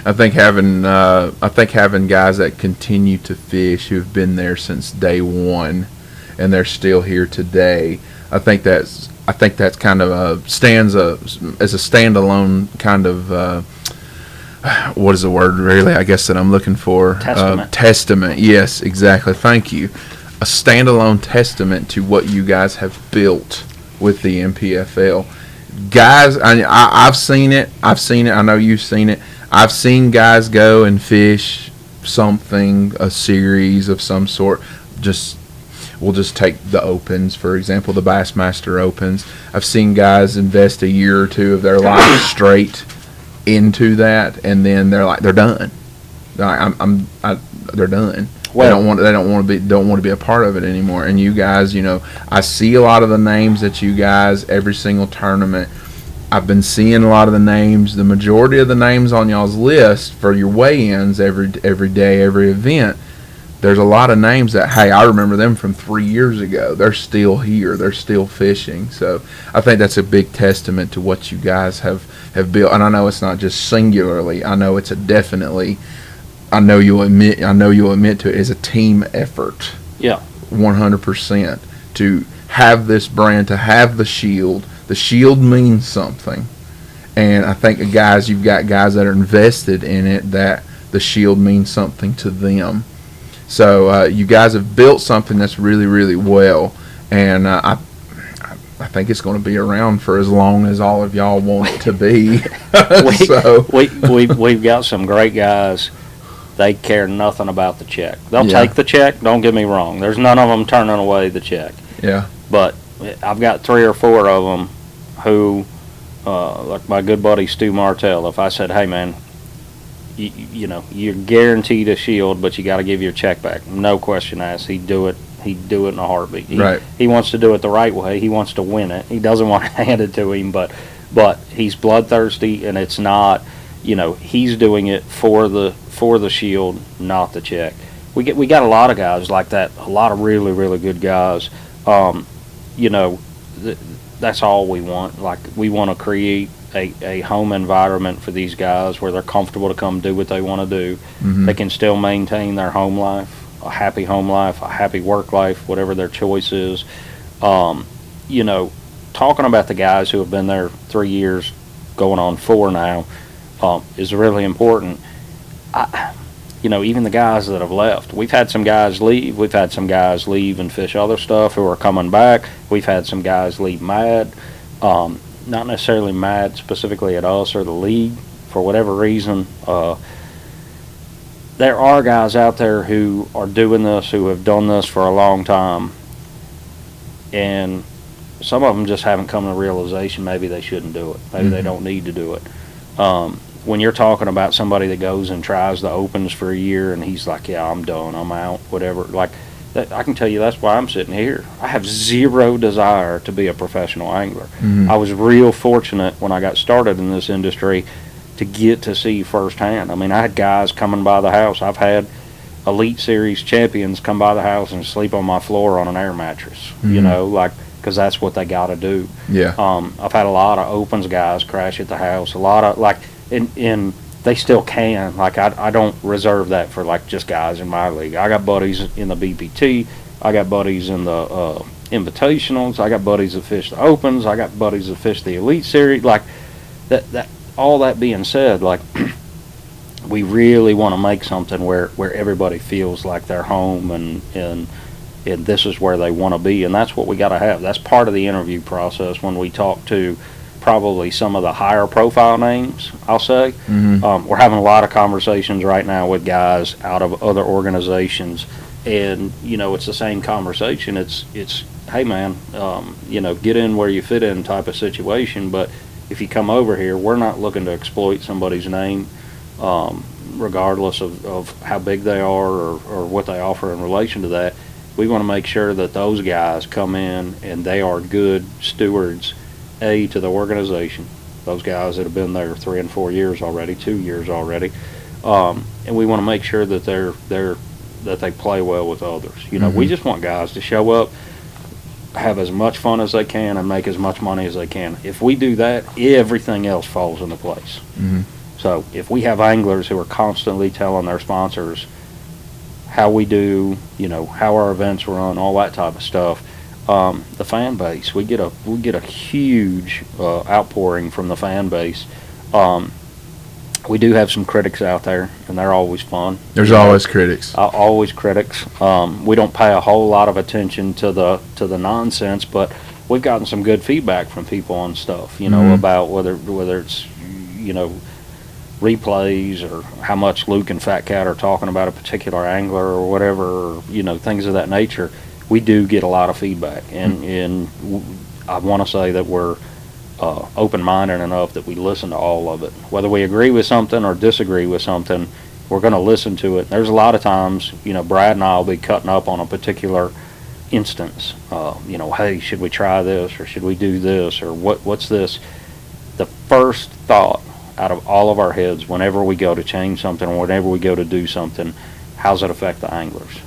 I think having guys that continue to fish who've been there since day one, and they're still here today. I think that's kind of stands as a standalone kind of what is the word really? I guess that I'm looking for. Testament. Testament. Yes, exactly. Thank you. A standalone testament to what you guys have built with the NPFL. Guys, I've seen it. I know you've seen it. I've seen guys go and fish a series of some sort. We'll just take the Opens, for example, the Bassmaster Opens. I've seen guys invest a year or 2 of their life straight into that, and then they're done. They're done. Well, they don't want to be a part of it anymore. And you guys, I see a lot of the names that you guys every single tournament. I've been seeing a lot of the names, the majority of the names on y'all's list for your weigh-ins every day, every event. There's a lot of names that, hey, I remember them from 3 years ago. They're still here. They're still fishing. So I think that's a big testament to what you guys have built. And I know it's not just singularly. I know it's a definitely. I know you'll admit to it as a team effort. Yeah. 100% to have this brand, to have the shield. The shield means something, and I think you've got guys that are invested in it that the shield means something to them. So you guys have built something that's really, really well, and I think it's going to be around for as long as all of y'all want it to be. We've got some great guys. They care nothing about the check. They'll take the check. Don't get me wrong. There's none of them turning away the check. Yeah. But I've got 3 or 4 of them who, like my good buddy Stu Martell. If I said, "Hey man, you're guaranteed a shield, but you got to give your check back," no question asked, he'd do it. He'd do it in a heartbeat. He wants to do it the right way. He wants to win it. He doesn't want it handed to him, but he's bloodthirsty, and it's not. He's doing it for the shield, not the check. We got a lot of guys like that. A lot of really, really good guys. That's all we want. Like, we want to create a home environment for these guys where they're comfortable to come do what they want to do. Mm-hmm. They can still maintain their home life, a happy home life, a happy work life, whatever their choice is. Talking about the guys who have been there 3 years, going on 4 now, is really important. Even the guys that have left. We've had some guys leave. We've had some guys leave and fish other stuff who are coming back. We've had some guys leave mad. Not necessarily mad specifically at us or the league for whatever reason. There are guys out there who are doing this, who have done this for a long time. And some of them just haven't come to realization maybe they shouldn't do it. Maybe they don't need to do it. When you're talking about somebody that goes and tries the Opens for a year and he's like, yeah, I'm done, I'm out, whatever, like that, I can tell you that's why I'm sitting here. I have zero desire to be a professional angler. I was real fortunate when I got started in this industry to get to see firsthand. I mean, I had guys coming by the house. I've had Elite Series champions come by the house and sleep on my floor on an air mattress, because that's what they got to do. Yeah. I've had a lot of Opens guys crash at the house. A lot of, and they still can. I don't reserve that for, just guys in my league. I got buddies in the BPT. I got buddies in the Invitationals. I got buddies that fish the Opens. I got buddies that fish the Elite Series. That. All that being said, we really want to make something where everybody feels like they're home and this is where they want to be, and that's what we got to have. That's part of the interview process when we talk to probably some of the higher profile names, I'll say. We're having a lot of conversations right now with guys out of other organizations, and it's the same conversation. It's hey man, get in where you fit in type of situation. But if you come over here, we're not looking to exploit somebody's name, regardless of how big they are or what they offer in relation to that. We want to make sure that those guys come in and they are good stewards, to the organization. those guys that have been there 3 and 4 years already, 2 years already, and we want to make sure that that they play well with others. You know, we just want guys to show up, have as much fun as they can, and make as much money as they can. If we do that, everything else falls into place. So if we have anglers who are constantly telling their sponsors how we do, you know, how our events run, all that type of stuff, the fan base, we get a huge outpouring from the fan base. We do have some critics out there, and they're always fun. There's always critics. Always critics. We don't pay a whole lot of attention to the nonsense, but we've gotten some good feedback from people on stuff, you know, about whether it's, you know, replays or how much Luke and Fat Cat are talking about a particular angler or whatever, or, you know, things of that nature. We do get a lot of feedback, and I want to say that we're open-minded enough that we listen to all of it. Whether we agree with something or disagree with something, we're going to listen to it. There's a lot of times, you know, Brad and I will be cutting up on a particular instance. You know, hey, should we try this, or should we do this, or what's this? The first thought out of all of our heads whenever we go to change something or whenever we go to do something, how's it affect the anglers?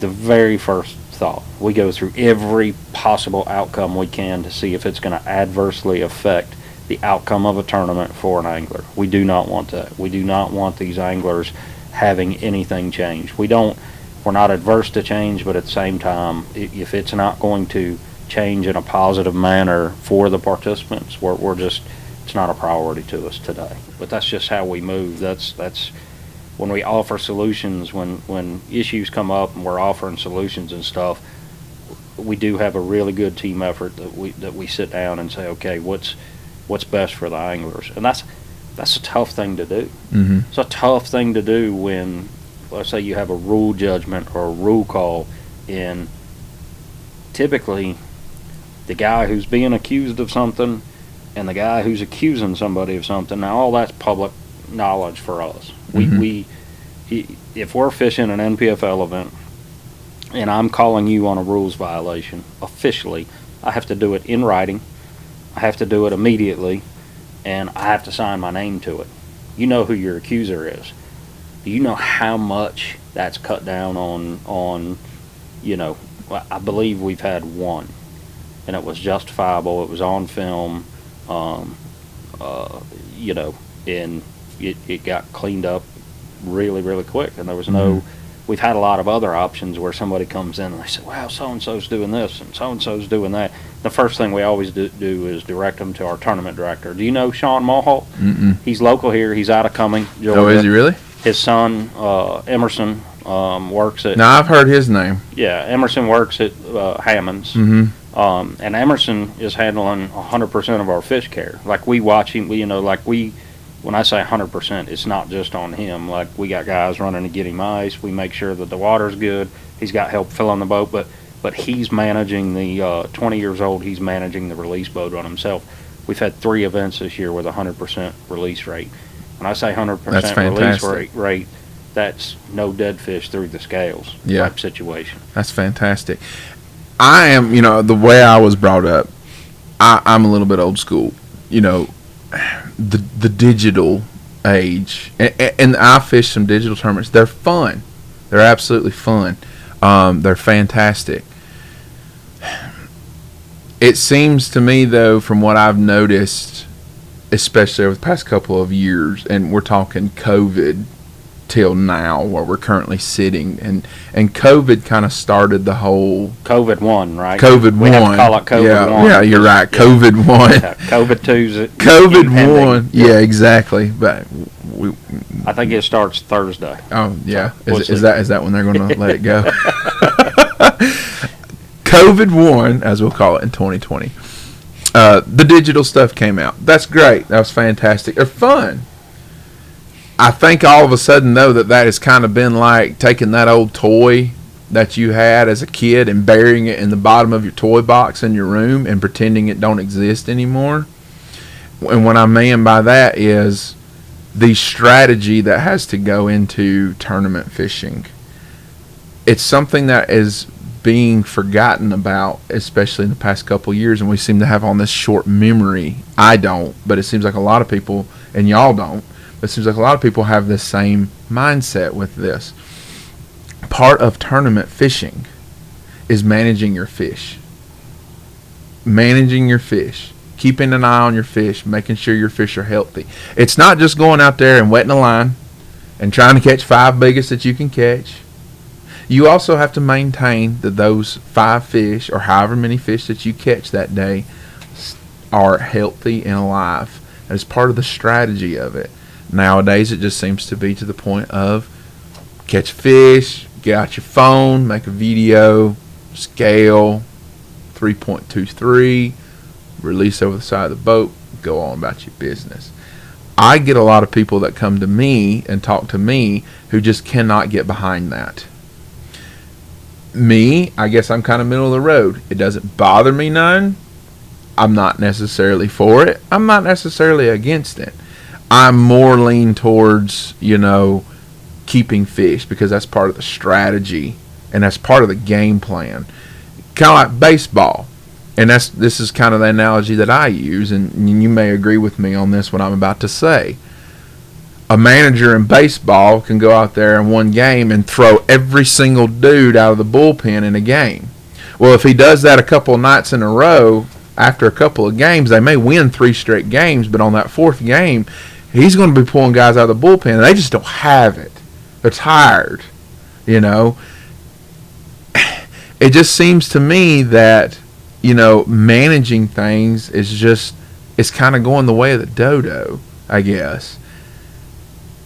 The very first thought. We go through every possible outcome we can to see if it's going to adversely affect the outcome of a tournament for an angler. We do not want that. We do not want these anglers having anything change. We're not adverse to change, but at the same time, if it's not going to change in a positive manner for the participants, we're just, it's not a priority to us today. But that's just how we move. That's when we offer solutions, when issues come up and we're offering solutions and stuff, we do have a really good team effort that we sit down and say, okay, what's best for the anglers? And that's a tough thing to do. It's a tough thing to do when, let's say, you have a rule judgment or a rule call, and typically the guy who's being accused of something and the guy who's accusing somebody of something, now all that's public knowledge for us. If we're fishing an NPFL event and I'm calling you on a rules violation officially, I have to do it in writing, I have to do it immediately, and I have to sign my name to it. You know who your accuser is. Do you know how much that's cut down on, you know, I believe we've had one, and it was justifiable, it was on film, you know, and it got cleaned up really, really quick, and there was no, we've had a lot of other options where somebody comes in and they say, wow, so-and-so's doing this and so-and-so's doing that. The first thing we always do is direct them to our tournament director. Do you know Sean Mulhall? He's local here. He's out of Cumming, Georgia. Oh, is he really? His son, Emerson, works at... Now, I've heard his name. Yeah, Emerson works at Hammond's. And Emerson is handling 100% of our fish care. Like, we watch him, you know, like when I say 100%, it's not just on him. Like, we got guys running to get him ice. We make sure that the water's good. He's got help filling the boat, but he's managing the 20 years old. He's managing the release boat on himself. We've had 3 events this year with 100% release rate. When I say 100% release rate, that's no dead fish through the scales type situation. That's fantastic. I am, you know, the way I was brought up, I'm a little bit old school. You know, the digital age, and I fish some digital tournaments. They're fun. They're absolutely fun. They're fantastic. It seems to me, though, from what I've noticed, especially over the past couple of years, and we're talking COVID till now, where we're currently sitting, and COVID kind of started the whole COVID-1, right? COVID-1. We have to call it COVID-1. Yeah, you're right. COVID-1. Yeah, COVID-2's COVID-1. Yeah, exactly. But I think it starts Thursday. Oh yeah. So is that when they're going to let it go? COVID-1, as we'll call it, in 2020. The digital stuff came out. That's great. That was fantastic. They're fun. I think all of a sudden, though, that has kind of been like taking that old toy that you had as a kid and burying it in the bottom of your toy box in your room and pretending it don't exist anymore. And what I mean by that is the strategy that has to go into tournament fishing. It's something that is being forgotten about, especially in the past couple of years, and we seem to have on this short memory. I don't, but it seems like a lot of people, and y'all don't, but it seems like a lot of people have this same mindset with this. Part of tournament fishing is managing your fish. Managing your fish. Keeping an eye on your fish, making sure your fish are healthy. It's not just going out there and wetting a line and trying to catch 5 biggest that you can catch. You also have to maintain that those 5 fish or however many fish that you catch that day are healthy and alive. That is part of the strategy of it. Nowadays, it just seems to be to the point of catch fish, get out your phone, make a video, scale, 3.23, release over the side of the boat, go on about your business. I get a lot of people that come to me and talk to me who just cannot get behind that. Me, I guess I'm kind of middle of the road. It doesn't bother me none. I'm not necessarily for it. I'm not necessarily against it. I'm more lean towards, keeping fish because that's part of the strategy and that's part of the game plan. Kind of like baseball. And this is kind of the analogy that I use, and you may agree with me on this, what I'm about to say. A manager in baseball can go out there in one game and throw every single dude out of the bullpen in a game. Well, if he does that a couple of nights in a row, after a couple of games, they may win 3 straight games, but on that 4th game, he's going to be pulling guys out of the bullpen, and they just don't have it. They're tired, It just seems to me that, managing things it's kind of going the way of the dodo, I guess.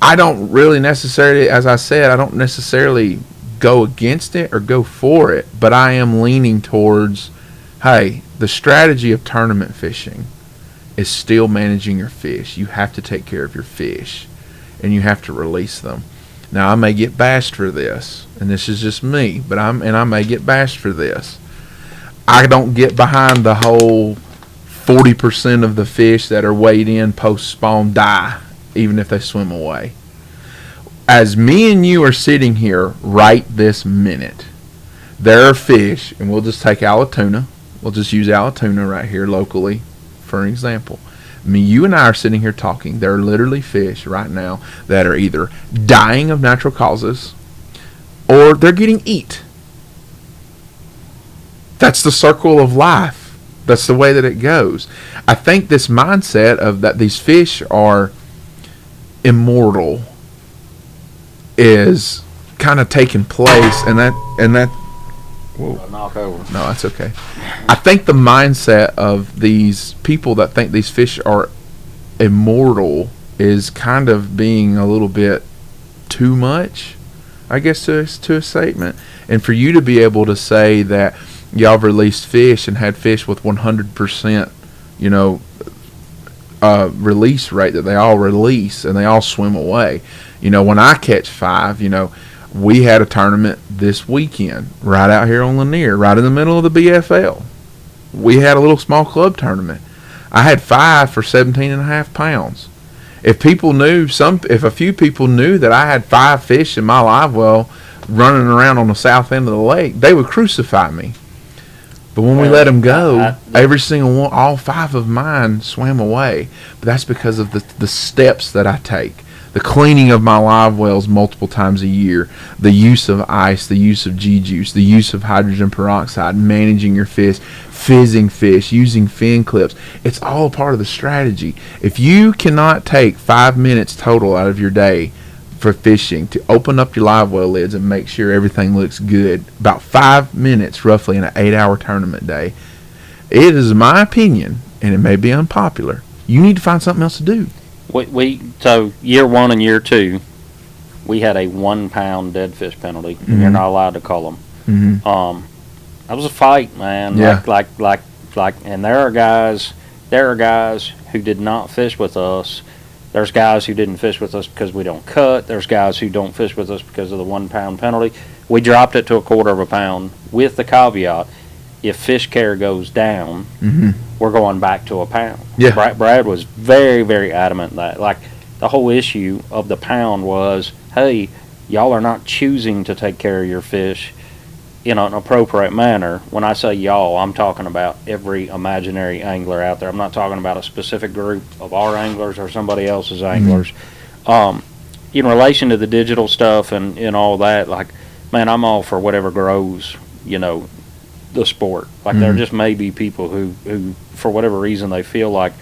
I don't really necessarily, as I said, I don't necessarily go against it or go for it, but I am leaning towards, hey, the strategy of tournament fishing is still managing your fish. You have to take care of your fish, and you have to release them. Now, I may get bashed for this, and this is just me, but I may get bashed for this. I don't get behind the whole 40% of the fish that are weighed in post-spawn die, even if they swim away. As me and you are sitting here right this minute, there are fish, and we'll just take Allatoona. We'll just use Allatoona right here locally for an example. You and I are sitting here talking. There are literally fish right now that are either dying of natural causes or they're getting eat. That's the circle of life. That's the way that it goes. I think this mindset of that these fish are immortal is kind of taking place, and that whoa. Knock over. No, that's okay. I think the mindset of these people that think these fish are immortal is kind of being a little bit too much, I guess, to a statement. And for you to be able to say that y'all released fish and had fish with 100%, release rate, that they all release and they all swim away. When I catch 5, we had a tournament this weekend right out here on Lanier, right in the middle of the BFL. We had a little small club tournament. I had 5 for 17.5 pounds. If a few people knew that I had 5 fish in my live well running around on the south end of the lake, they would crucify me. But when we let them go, every single one, all 5 of mine swam away. But that's because of the steps that I take. The cleaning of my live wells multiple times a year, the use of ice, the use of G-juice, the use of hydrogen peroxide, managing your fish, fizzing fish, using fin clips. It's all a part of the strategy. If you cannot take 5 minutes total out of your day for fishing to open up your live well lids and make sure everything looks good, about 5 minutes roughly in an 8-hour tournament day, it is my opinion, and it may be unpopular, you need to find something else to do. So year 1 and year 2, we had a 1 pound dead fish penalty. Mm-hmm. You're not allowed to call them. Mm-hmm. That was a fight, man. Yeah. Like, and there are guys who did not fish with us. There's guys who didn't fish with us because we don't cut. There's guys who don't fish with us because of the 1 pound penalty. We dropped it to a 1/4 pound with the caveat, if fish care goes down, mm-hmm. we're going back to a pound. Yeah. Brad was very, very adamant that, like, the whole issue of the pound was, hey, y'all are not choosing to take care of your fish. in an appropriate manner. When I say y'all, I'm talking about every imaginary angler out there. I'm not talking about a specific group of our anglers or somebody else's anglers. In relation to the digital stuff and all that, like, man, I'm all for whatever grows, the sport. Like, there just may be people who, for whatever reason, they feel like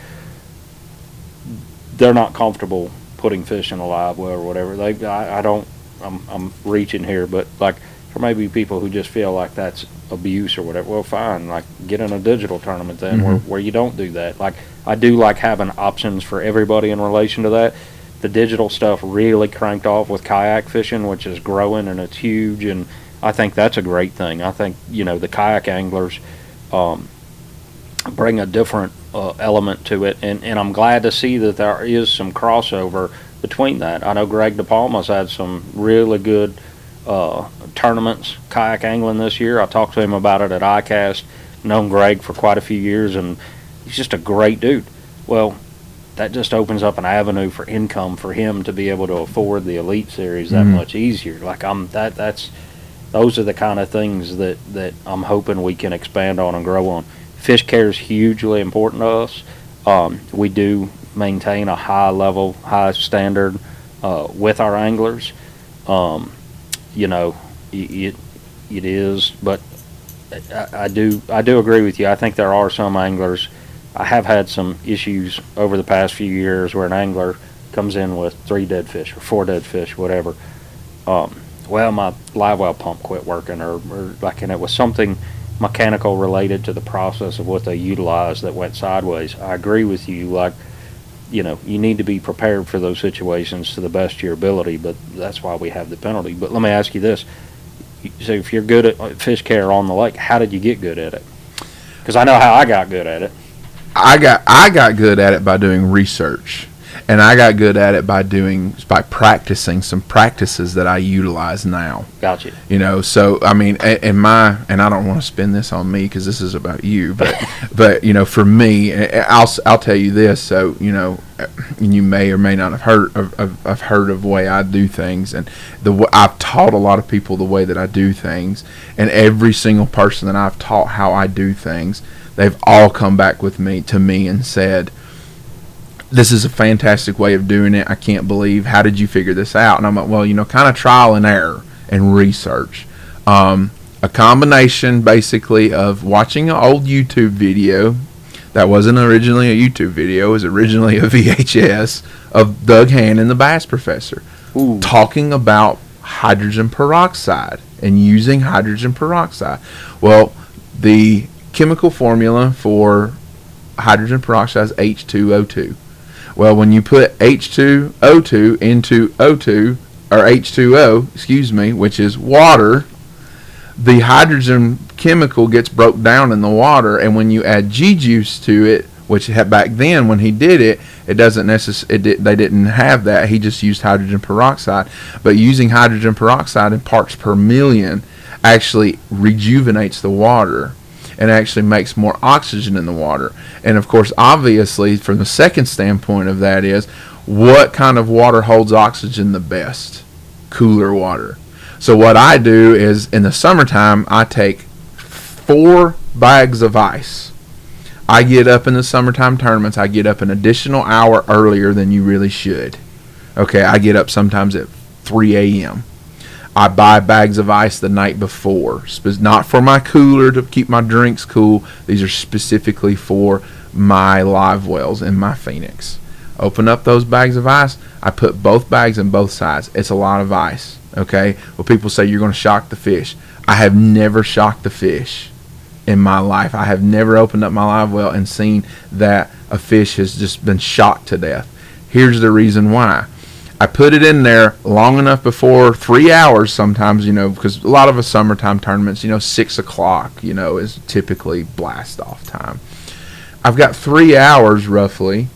they're not comfortable putting fish in a live well or whatever. I'm reaching here, but like, there may be people who just feel like that's abuse or whatever. Well, fine, like, get in a digital tournament then where you don't do that. Like, I do like having options for everybody in relation to that. The digital stuff really cranked off with kayak fishing, which is growing and it's huge, and I think that's a great thing. I think, the kayak anglers bring a different element to it, and I'm glad to see that there is some crossover between that. I know Greg DePalma's had some really good tournaments kayak angling this year. I talked to him about it at ICAST. Known Greg for quite a few years, and he's just a great dude. Well, that just opens up an avenue for income for him to be able to afford the Elite Series that much easier. Like, those are the kind of things that I'm hoping we can expand on and grow on. Fish care is hugely important to us. We do maintain a high level, high standard with our anglers. It is, but I do agree with you. I think there are some anglers. I have had some issues over the past few years where an angler comes in with 3 dead fish or 4 dead fish, whatever. Well, my live well pump quit working, or and it was something mechanical related to the process of what they utilized that went sideways. I agree with you. Like, you need to be prepared for those situations to the best of your ability, but that's why we have the penalty. But let me ask you this. So if you're good at fish care on the lake, how did you get good at it? Because I know how I got good at it. I got good at it by doing research, and I got good at it by practicing some practices that I utilize now. Gotcha. So I mean, and I don't want to spin this on me because this is about you, but for me, I'll tell you this. So and you may or may not have heard of the way I do things, and I've taught a lot of people the way that I do things, and every single person that I've taught how I do things, they've all come back to me and said, this is a fantastic way of doing it. I can't believe, how did you figure this out? And I'm like, well, kind of trial and error and research. A combination basically of watching an old YouTube video that wasn't originally a YouTube video, it was originally a VHS of Doug Hannon, the Bass Professor, talking about hydrogen peroxide and using hydrogen peroxide. Well, the chemical formula for hydrogen peroxide is H2O2. Well, when you put H2O2 into O2, or H2O, which is water, the hydrogen chemical gets broke down in the water, and when you add G-juice to it, which back then when he did it, they didn't have that. He just used hydrogen peroxide. But using hydrogen peroxide in parts per million actually rejuvenates the water and actually makes more oxygen in the water. And of course, obviously, from the second standpoint of that is, what kind of water holds oxygen the best? Cooler water. So what I do is, in the summertime, I take 4 bags of ice. I get up in the summertime tournaments, I get up an additional hour earlier than you really should. Okay, I get up sometimes at 3 a.m. I buy bags of ice the night before, not for my cooler to keep my drinks cool. These are specifically for my live wells in my Phoenix. Open up those bags of ice. I put both bags in both sides. It's a lot of ice. Okay? Well, people say you're going to shock the fish. I have never shocked the fish in my life. I have never opened up my live well and seen that a fish has just been shocked to death. Here's the reason why. I put it in there long enough before 3 hours sometimes, because a lot of the summertime tournaments, 6 o'clock, is typically blast off time. I've got 3 hours roughly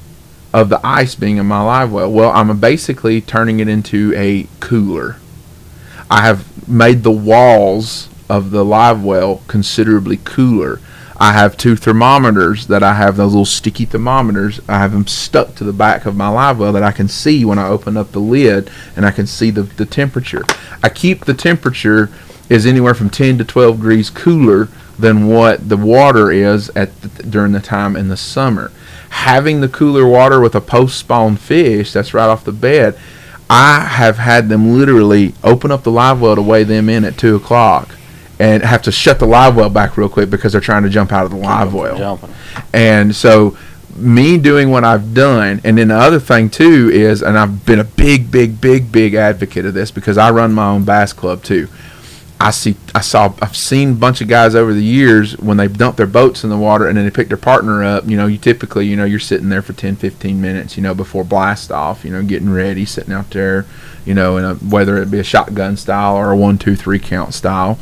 of the ice being in my live well. Well, I'm basically turning it into a cooler. I have made the walls of the live well considerably cooler. I have 2 thermometers that I have, those little sticky thermometers. I have them stuck to the back of my live well that I can see when I open up the lid, and I can see the temperature. I keep the temperature is anywhere from 10 to 12 degrees cooler than what the water is during the time in the summer. Having the cooler water with a post-spawn fish that's right off the bed, I have had them literally open up the live well to weigh them in at 2 o'clock and have to shut the live well back real quick because they're trying to jump out of the live well. And so me doing what I've done, and then the other thing too is, and I've been a big advocate of this because I run my own bass club too. I've seen a bunch of guys over the years when they dump their boats in the water and then they pick their partner up. You typically, you're sitting there for 10, 15 minutes, before blast off, getting ready, sitting out there, whether it be a shotgun style or a 1, 2, 3 count style.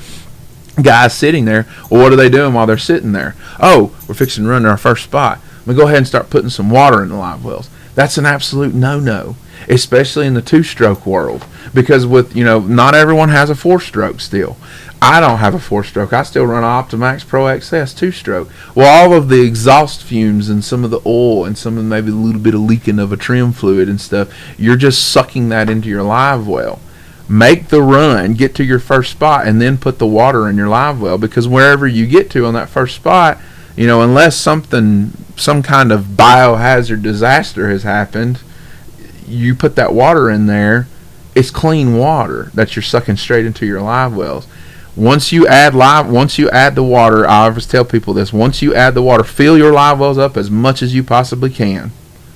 Guys sitting there, well, what are they doing while they're sitting there? Oh, we're fixing to run to our first spot. We go ahead and start putting some water in the live wells. That's an absolute no-no, especially in the 2-stroke world, because with not everyone has a 4-stroke still. I don't have a 4-stroke. I still run an Optimax Pro XS 2-stroke. Well, all of the exhaust fumes and some of the oil and some of maybe a little bit of leaking of a trim fluid and stuff, you're just sucking that into your live well. Make the run, get to your first spot, and then put the water in your live well, because wherever you get to on that first spot, unless some kind of biohazard disaster has happened, you put that water in there, it's clean water that you're sucking straight into your live wells. Once you add the water, I always tell people this, once you add the water, fill your live wells up as much as you possibly can,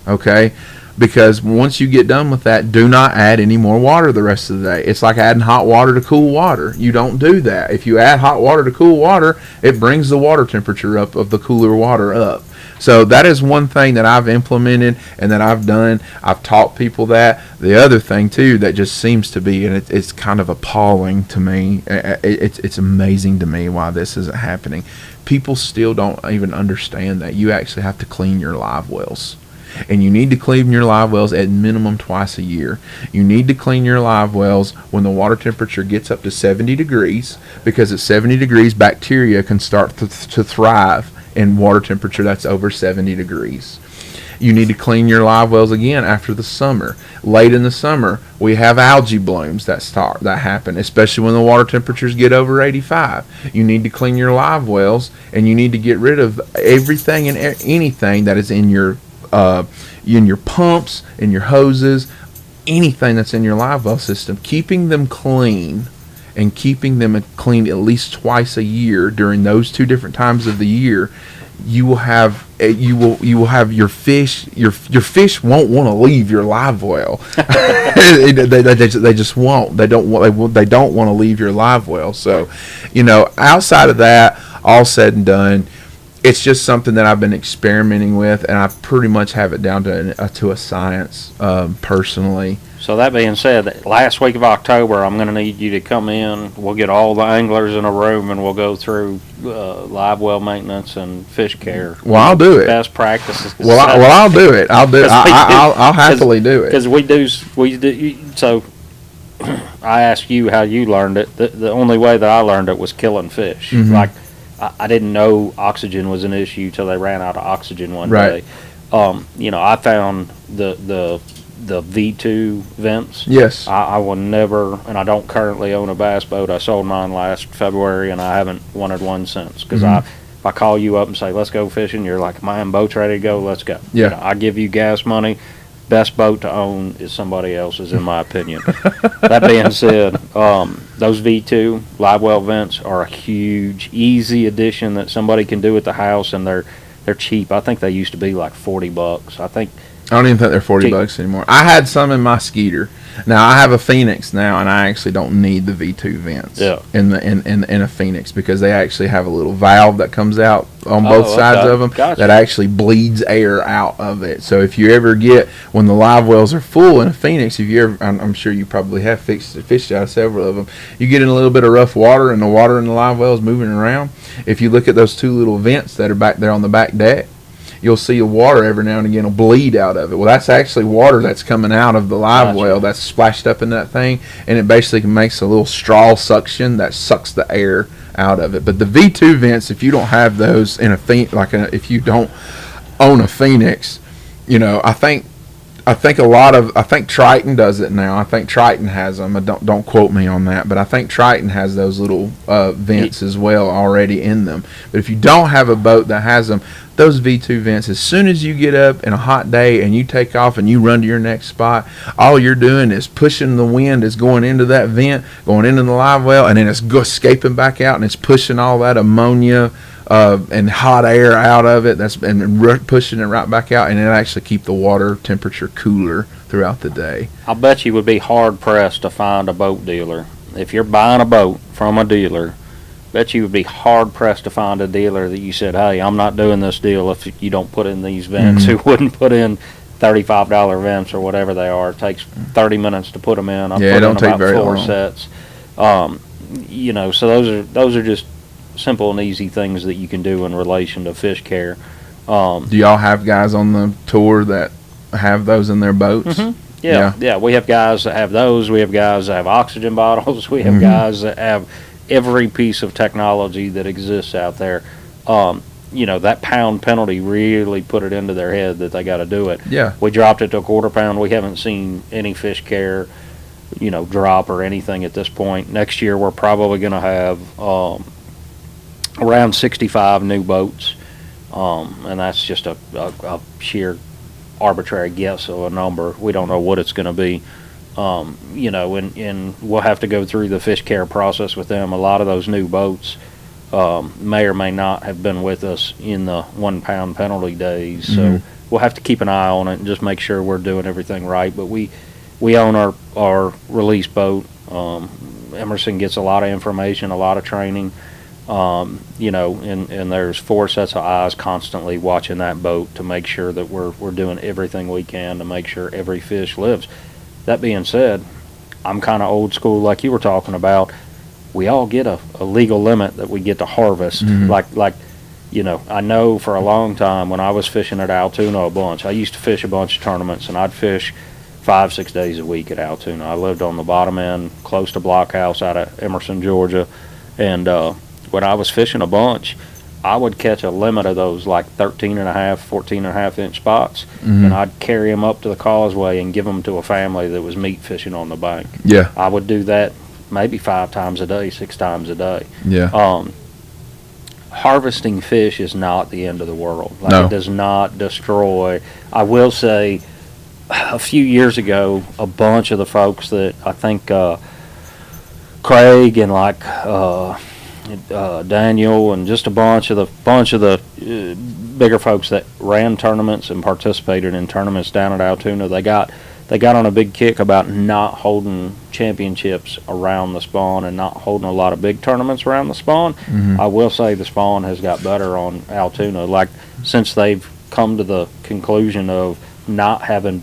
okay? Because once you get done with that, do not add any more water the rest of the day. It's like adding hot water to cool water. You don't do that. If you add hot water to cool water, it brings the water temperature up of the cooler water up. So that is one thing that I've implemented and that I've done. I've taught people that. The other thing, too, that just seems to be, and it's kind of appalling to me, it's amazing to me why this isn't happening. People still don't even understand that you actually have to clean your live wells. And you need to clean your live wells at minimum twice a year. You need to clean your live wells when the water temperature gets up to 70 degrees, because at 70 degrees, bacteria can start to thrive in water temperature that's over 70 degrees. You need to clean your live wells again after the summer. Late in the summer, we have algae blooms that happen, especially when the water temperatures get over 85. You need to clean your live wells, and you need to get rid of everything and anything that is in your pumps, in your hoses, anything that's in your live well system. Keeping them clean and keeping them clean at least twice a year during those 2 different times of the year, you will have your fish. Your fish won't want to leave your live well. they just won't. They don't want to leave your live well. So, outside of that, all said and done, it's just something that I've been experimenting with, and I pretty much have it down to a science, personally. So that being said, last week of October, I'm going to need you to come in. We'll get all the anglers in a room, and we'll go through live well maintenance and fish care. Well, I'll do it. Best practices. Well, I'll do it. I'll happily do it. Because we do. So I asked you how you learned it. The only way that I learned it was killing fish. Mm-hmm. Like, I didn't know oxygen was an issue till they ran out of oxygen one right. day. I found the V2 vents. Yes. I will never, and I don't currently own a bass boat. I sold mine last February, and I haven't wanted one since. Because if I call you up and say, let's go fishing, you're like, my boat's ready to go, let's go. Yeah. I give you gas money. Best boat to own is somebody else's, in my opinion. That being said, those V2 live well vents are a huge, easy addition that somebody can do at the house, and they're cheap. I think they used to be like $40. I don't even think they're $40 anymore. I had some in my Skeeter. Now I have a Phoenix now, and I actually don't need the V2 vents in a Phoenix, because they actually have a little valve that comes out on both sides of them that actually bleeds air out of it. So if you ever get, when the live wells are full in a Phoenix, if you ever, I'm sure you probably have fished out of several of them, you get in a little bit of rough water, and the water in the live well is moving around. If you look at those 2 little vents that are back there on the back deck, you'll see the water every now and again will bleed out of it. Well, that's actually water that's coming out of the live well that's splashed up in that thing, and it basically makes a little straw suction that sucks the air out of it. But the V2 vents, if you don't have those in if you don't own a Phoenix, I think I think Triton does it now. I think Triton has them. Don't quote me on that, but I think Triton has those little vents as well already in them. But if you don't have a boat that has them, those V2 vents, as soon as you get up in a hot day and you take off and you run to your next spot, all you're doing is pushing the wind is going into that vent, going into the live well, and then it's escaping back out, and it's pushing all that ammonia and hot air out of it. Pushing it right back out, and it actually keep the water temperature cooler throughout the day. I bet you would be hard pressed to find a boat dealer. If you're buying a boat from a dealer, bet you would be hard pressed to find a dealer that you said, hey, I'm not doing this deal if you don't put in these vents. Who wouldn't put in $35 vents or whatever they are? It takes 30 minutes to put them in. I put it don't in take about very 4 long. sets. So those are just simple and easy things that you can do in relation to fish care. Do y'all have guys on the tour that have those in their boats? Mm-hmm. Yeah. We have guys that have those. We have guys that have oxygen bottles. We have guys that have every piece of technology that exists out there. That pound penalty really put it into their head that they got to do it. Yeah. We dropped it to a quarter pound. We haven't seen any fish care, drop or anything at this point. Next year we're probably going to have around 65 new boats, and that's just a sheer arbitrary guess of a number. We don't know what it's going to be. And we'll have to go through the fish care process with them. A lot of those new boats may or may not have been with us in the 1 pound penalty days. So we'll have to keep an eye on it and just make sure we're doing everything right. But we own our release boat. Emerson gets a lot of information, a lot of training. And there's 4 sets of eyes constantly watching that boat to make sure that we're doing everything we can to make sure every fish lives. That being said, I'm kind of old school like you were talking about. We all get a legal limit that we get to harvest. I know for a long time when I was fishing at Altoona a bunch, I used to fish a bunch of tournaments, and I'd fish 5-6 days a week at Altoona. I lived on the bottom end, close to Blockhouse out of Emerson, Georgia, and when I was fishing a bunch, I would catch a limit of those like 13.5, 14.5 inch spots, and I'd carry them up to the causeway and give them to a family that was meat fishing on the bank. Yeah. I would do that maybe 5 times a day, 6 times a day. Yeah. Harvesting fish is not the end of the world. No. It does not destroy. I will say, a few years ago, a bunch of the folks that I think Craig and Daniel and just a bunch of the bigger folks that ran tournaments and participated in tournaments down at Altoona, they got on a big kick about not holding championships around the spawn and not holding a lot of big tournaments around the spawn. I will say the spawn has got better on Altoona. Since they've come to the conclusion of not having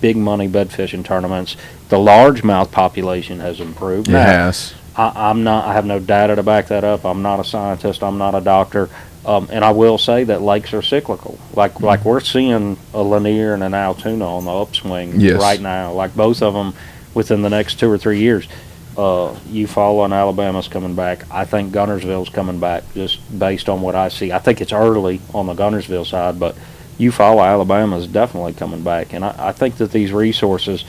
big money bed fishing tournaments, the largemouth population has improved. Yes. I have no data to back that up. I'm not a scientist. I'm not a doctor. And I will say that lakes are cyclical. Like we're seeing a Lanier and an Altoona on the upswing right now. Like both of them within the next 2 or 3 years. Eufaula and Alabama's coming back. I think Gunnersville's coming back just based on what I see. I think it's early on the Gunnersville side, but Eufaula, Alabama's definitely coming back. And I think that these resources,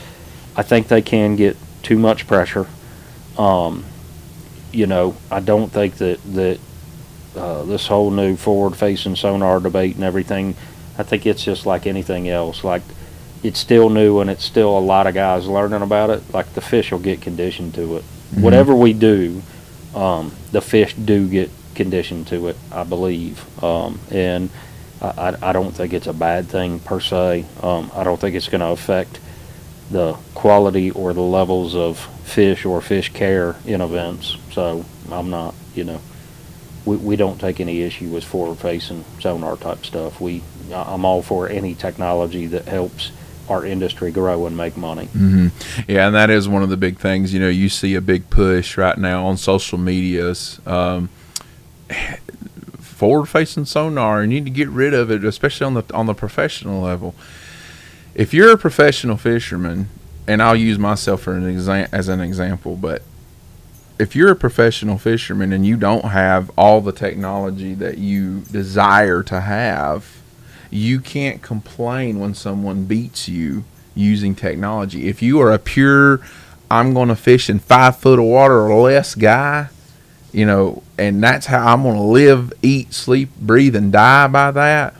I think they can get too much pressure. I don't think that this whole new forward-facing sonar debate and everything, I think it's just like anything else. Like, it's still new and it's still a lot of guys learning about it. Like, the fish will get conditioned to it. Whatever we do, the fish do get conditioned to it, I believe. And I don't think it's a bad thing per se. I don't think it's going to affect the quality or the levels of fish or fish care in events. So I'm not, we don't take any issue with forward-facing sonar type stuff. I'm all for any technology that helps our industry grow and make money. Yeah, and that is one of the big things. You see a big push right now on social medias. Forward-facing sonar, you need to get rid of it, especially on the professional level. If you're a professional fisherman, and I'll use myself as an example, but if you're a professional fisherman and you don't have all the technology that you desire to have, you can't complain when someone beats you using technology. If you are a pure, I'm going to fish in 5 foot of water or less guy, and that's how I'm going to live, eat, sleep, breathe, and die by that,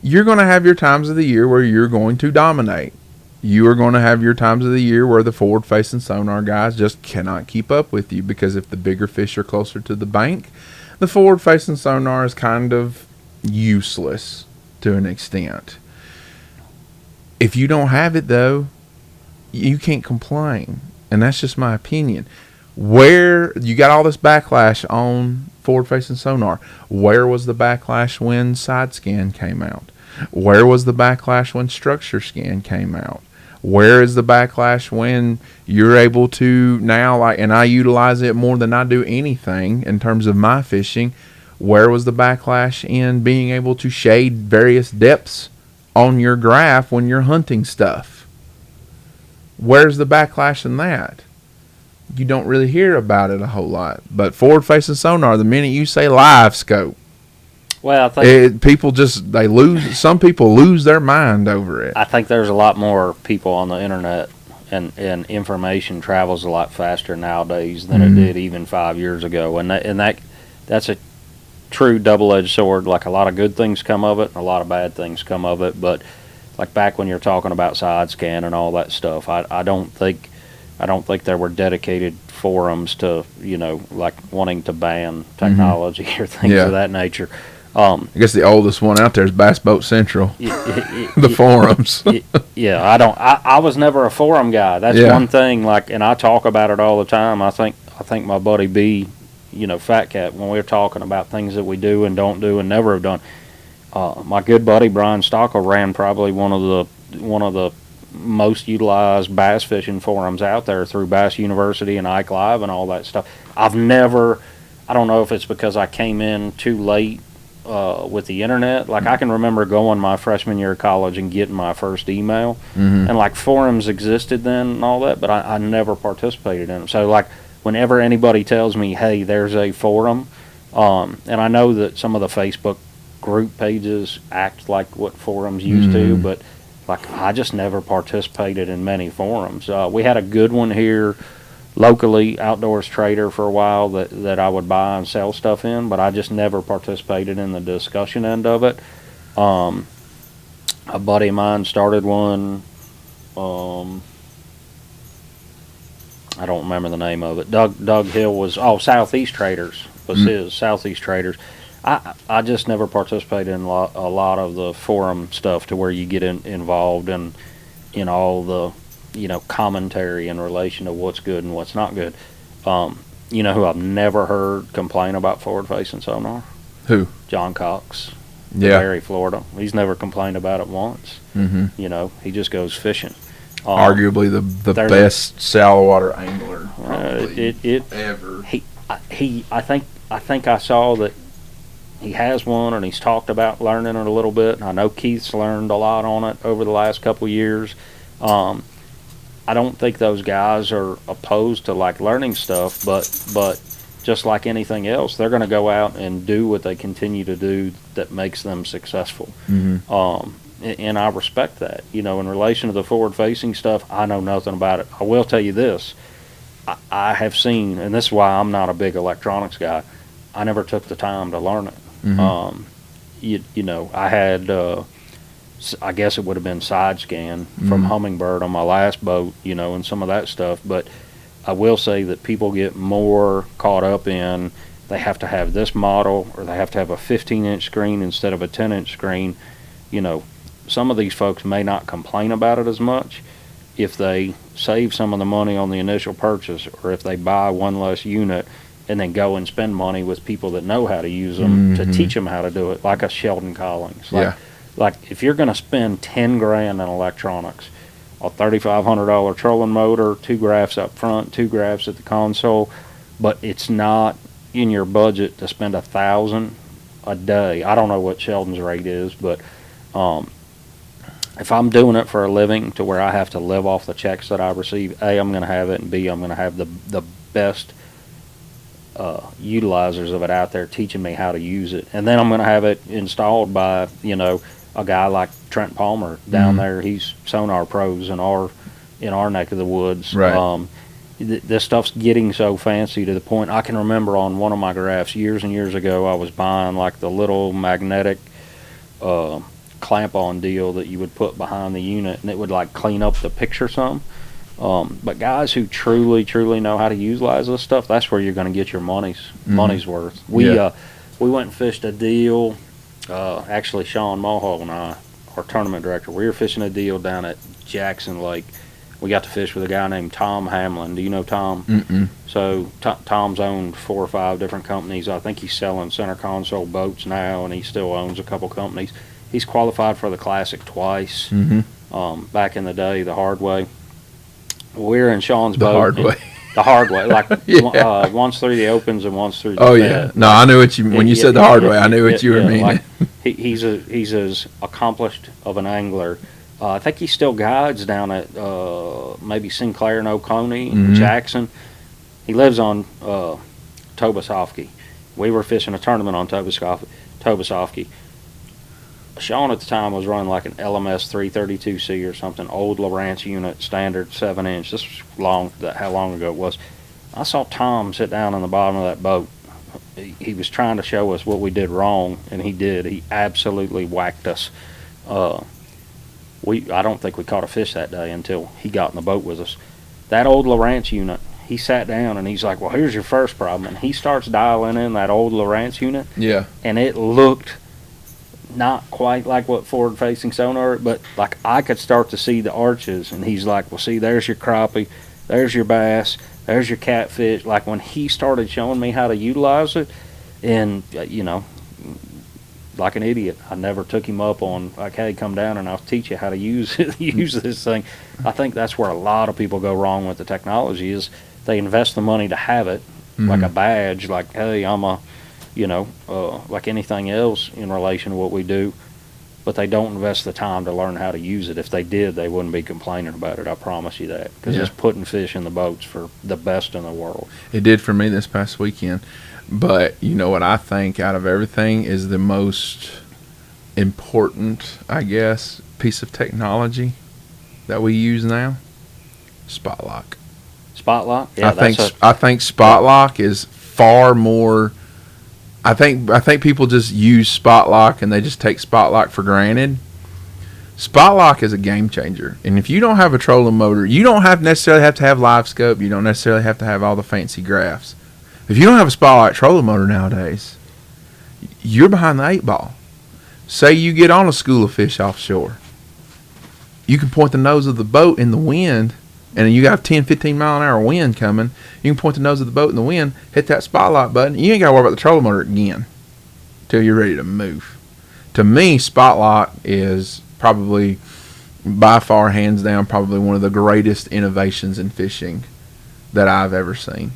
you're going to have your times of the year where you're going to dominate. You are going to have your times of the year where the forward-facing sonar guys just cannot keep up with you, because if the bigger fish are closer to the bank, the forward-facing sonar is kind of useless to an extent. If you don't have it, though, you can't complain, and that's just my opinion. Where you got all this backlash on forward-facing sonar, where was the backlash when side scan came out? Where was the backlash when structure scan came out? Where is the backlash when you're able to now, and I utilize it more than I do anything in terms of my fishing, where was the backlash in being able to shade various depths on your graph when you're hunting stuff? Where's the backlash in that? You don't really hear about it a whole lot. But forward-facing sonar, the minute you say live scope, well, I think some people lose their mind over it. I think there's a lot more people on the internet, and information travels a lot faster nowadays than it did even 5 years ago. And that's a true double-edged sword. Like, a lot of good things come of it, and a lot of bad things come of it. But like back when you're talking about side scan and all that stuff, I don't think there were dedicated forums to, like wanting to ban technology or things of that nature. I guess the oldest one out there is Bass Boat Central. The forums. I was never a forum guy. That's one thing. Like, and I talk about it all the time. I think my buddy B, Fat Cat, when we're talking about things that we do and don't do and never have done, my good buddy Brian Stockel ran probably one of the most utilized bass fishing forums out there through Bass University and Ike Live and all that stuff. I don't know if it's because I came in too late with the internet. Like, I can remember going my freshman year of college and getting my first email, and like forums existed then and all that, but I never participated in them. So like, whenever anybody tells me, hey, there's a forum, and I know that some of the Facebook group pages act like what forums used to, but like, I just never participated in many forums. We had a good one here locally, Outdoors Trader, for a while that I would buy and sell stuff in, but I just never participated in the discussion end of it. A buddy of mine started one. I don't remember the name of it. Doug Hill was Southeast Traders was his Southeast Traders. I just never participated in a lot of the forum stuff to where you get involved in all the commentary in relation to what's good and what's not good. Who I've never heard complain about forward-facing sonar? Who? John Cox. Yeah. Barry, Florida. He's never complained about it once. He just goes fishing. Arguably the best shallow water angler ever. I think I saw that he has one, and he's talked about learning it a little bit. And I know Keith's learned a lot on it over the last couple of years. I don't think those guys are opposed to like learning stuff, but just like anything else, they're going to go out and do what they continue to do that makes them successful. And I respect that. In relation to the forward-facing stuff, I know nothing about it. I will tell you this. I have seen, and this is why I'm not a big electronics guy, I never took the time to learn it. I had, I guess it would have been side scan from Humminbird on my last boat, and some of that stuff. But I will say that people get more caught up in they have to have this model, or they have to have a 15-inch screen instead of a 10-inch screen. Some of these folks may not complain about it as much if they save some of the money on the initial purchase, or if they buy one less unit and then go and spend money with people that know how to use them to teach them how to do it, like a Sheldon Collins. Like if you're going to spend $10,000 in electronics, a $3,500 trolling motor, 2 graphs up front, 2 graphs at the console, but it's not in your budget to spend $1,000 a day. I don't know what Sheldon's rate is, but if I'm doing it for a living to where I have to live off the checks that I receive, A, I'm going to have it, and B, I'm going to have the best utilizers of it out there teaching me how to use it. And then I'm going to have it installed by, a guy like Trent Palmer down there. He's sonar pros in our neck of the woods. Right. This stuff's getting so fancy to the point I can remember on one of my graphs years and years ago, I was buying like the little magnetic clamp-on deal that you would put behind the unit, and it would like clean up the picture some. But guys who truly know how to utilize this stuff, that's where you're going to get your money's worth. We went and fished a deal. Actually, Sean Mulhall and I, our tournament director, we were fishing a deal down at Jackson Lake. We got to fish with a guy named Tom Hamlin. Do you know Tom? Mm-mm. So Tom's owned 4 or 5 different companies. I think he's selling center console boats now, and he still owns a couple companies. He's qualified for the Classic twice. Mm-hmm. Back in the day, the hard way. We're in Sean's The boat. hard way. The hard way, like Yeah. once through the opens and once through the Oh Fed. yeah. No, I knew what you when you said the hard way. I knew what you were meaning. Like, he's as accomplished of an angler. I think he still guides down at maybe Sinclair and Oconee, Mhm. Jackson. He lives on Tobosoffke. We were fishing a tournament on Tobosoffke. Sean at the time was running like an LMS 332C or something, old Lowrance unit, standard 7-inch. This was how long ago it was. I saw Tom sit down on the bottom of that boat. He was trying to show us what we did wrong, and he did. He absolutely whacked us. I don't think we caught a fish that day until he got in the boat with us. That old Lowrance unit, he sat down and he's like, well, here's your first problem. And he starts dialing in that old Lowrance unit. Yeah. And it looked not quite like what forward-facing sonar, but like I could start to see the arches. And he's like, well, see, there's your crappie, there's your bass, there's your catfish. Like when he started showing me how to utilize it, and, like an idiot, I never took him up on, like, hey, come down and I'll teach you how to use this thing. I think that's where a lot of people go wrong with the technology is they invest the money to have it, like a badge, like, hey, I'm a, like anything else in relation to what we do, but they don't invest the time to learn how to use it. If they did, they wouldn't be complaining about it, I promise you that, because it's putting fish in the boats for the best in the world. It did for me this past weekend. But you know what I think out of everything is the most important, I guess, piece of technology that we use now? Spot lock. Spot lock? Yeah, I think spot lock is far more. I think people just use spot lock and they just take spot lock for granted. Spot lock is a game changer, and if you don't have a trolling motor, you don't necessarily have to have live scope. You don't necessarily have to have all the fancy graphs. If you don't have a spotlight trolling motor nowadays, you're behind the 8 ball. Say you get on a school of fish offshore. You can point the nose of the boat in the wind, and you got a 10, 15 mile an hour wind coming. You can point the nose of the boat in the wind, hit that spotlight button. You ain't got to worry about the trolling motor again until you're ready to move. To me, spotlight is probably, by far, hands down, probably one of the greatest innovations in fishing that I've ever seen.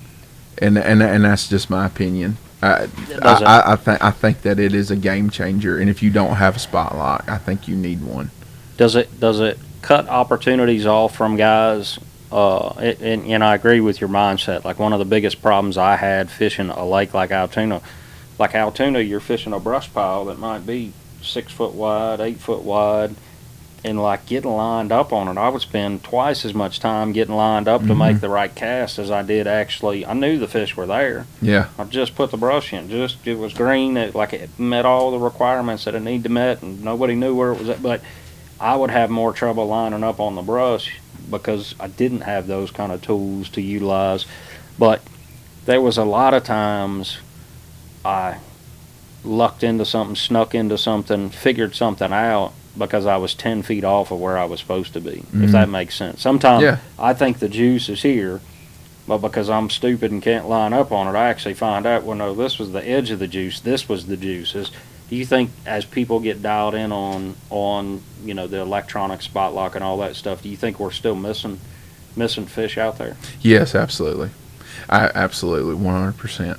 And that's just my opinion. I think that it is a game changer, and if you don't have a spot lock, I think you need one. Does it cut opportunities off from guys? And I agree with your mindset. Like one of the biggest problems I had fishing a lake like Altoona, you're fishing a brush pile that might be 6 foot wide, 8 foot wide. And like getting lined up on it, I would spend twice as much time getting lined up to make the right cast as I did actually. I knew the fish were there. Yeah. I just put the brush in. It was green. It met all the requirements that it needed to met, and nobody knew where it was at. But I would have more trouble lining up on the brush because I didn't have those kind of tools to utilize. But there was a lot of times I lucked into something, snuck into something, figured something out, because I was 10 feet off of where I was supposed to be, if that makes sense. Sometimes I think the juice is here, but because I'm stupid and can't line up on it, I actually find out, well, no, this was the edge of the juice. This was the juice. Do you think as people get dialed in on the electronic spot lock and all that stuff, do you think we're still missing fish out there? Yes, absolutely. Absolutely, 100%.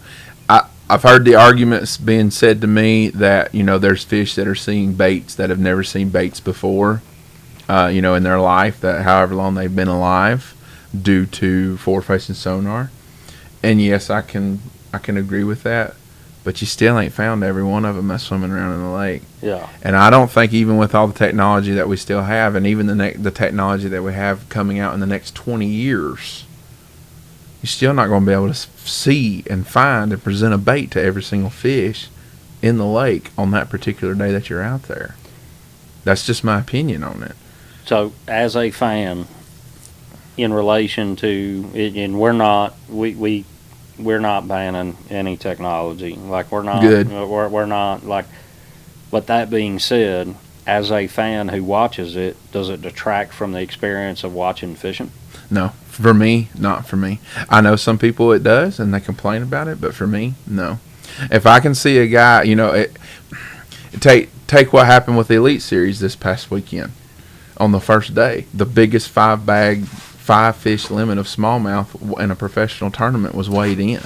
I've heard the arguments being said to me that, there's fish that are seeing baits that have never seen baits before, in their life, that however long they've been alive, due to forward-facing sonar. And yes, I can agree with that. but you still ain't found every one of them that's swimming around in the lake. Yeah. And I don't think even with all the technology that we still have, and even the technology that we have coming out in the next 20 years, you're still not going to be able to see and find and present a bait to every single fish in the lake on that particular day that you're out there. That's just my opinion on it. So, as a fan, in relation to, and we're not banning any technology. Like, we're not. Good. We're not, like, but that being said, as a fan who watches it, does it detract from the experience of watching fishing? No. For me, not for me. I know some people it does, and they complain about it, but for me, no. If I can see a guy, take what happened with the Elite Series this past weekend. On the first day, the biggest 5-fish limit of smallmouth in a professional tournament was weighed in.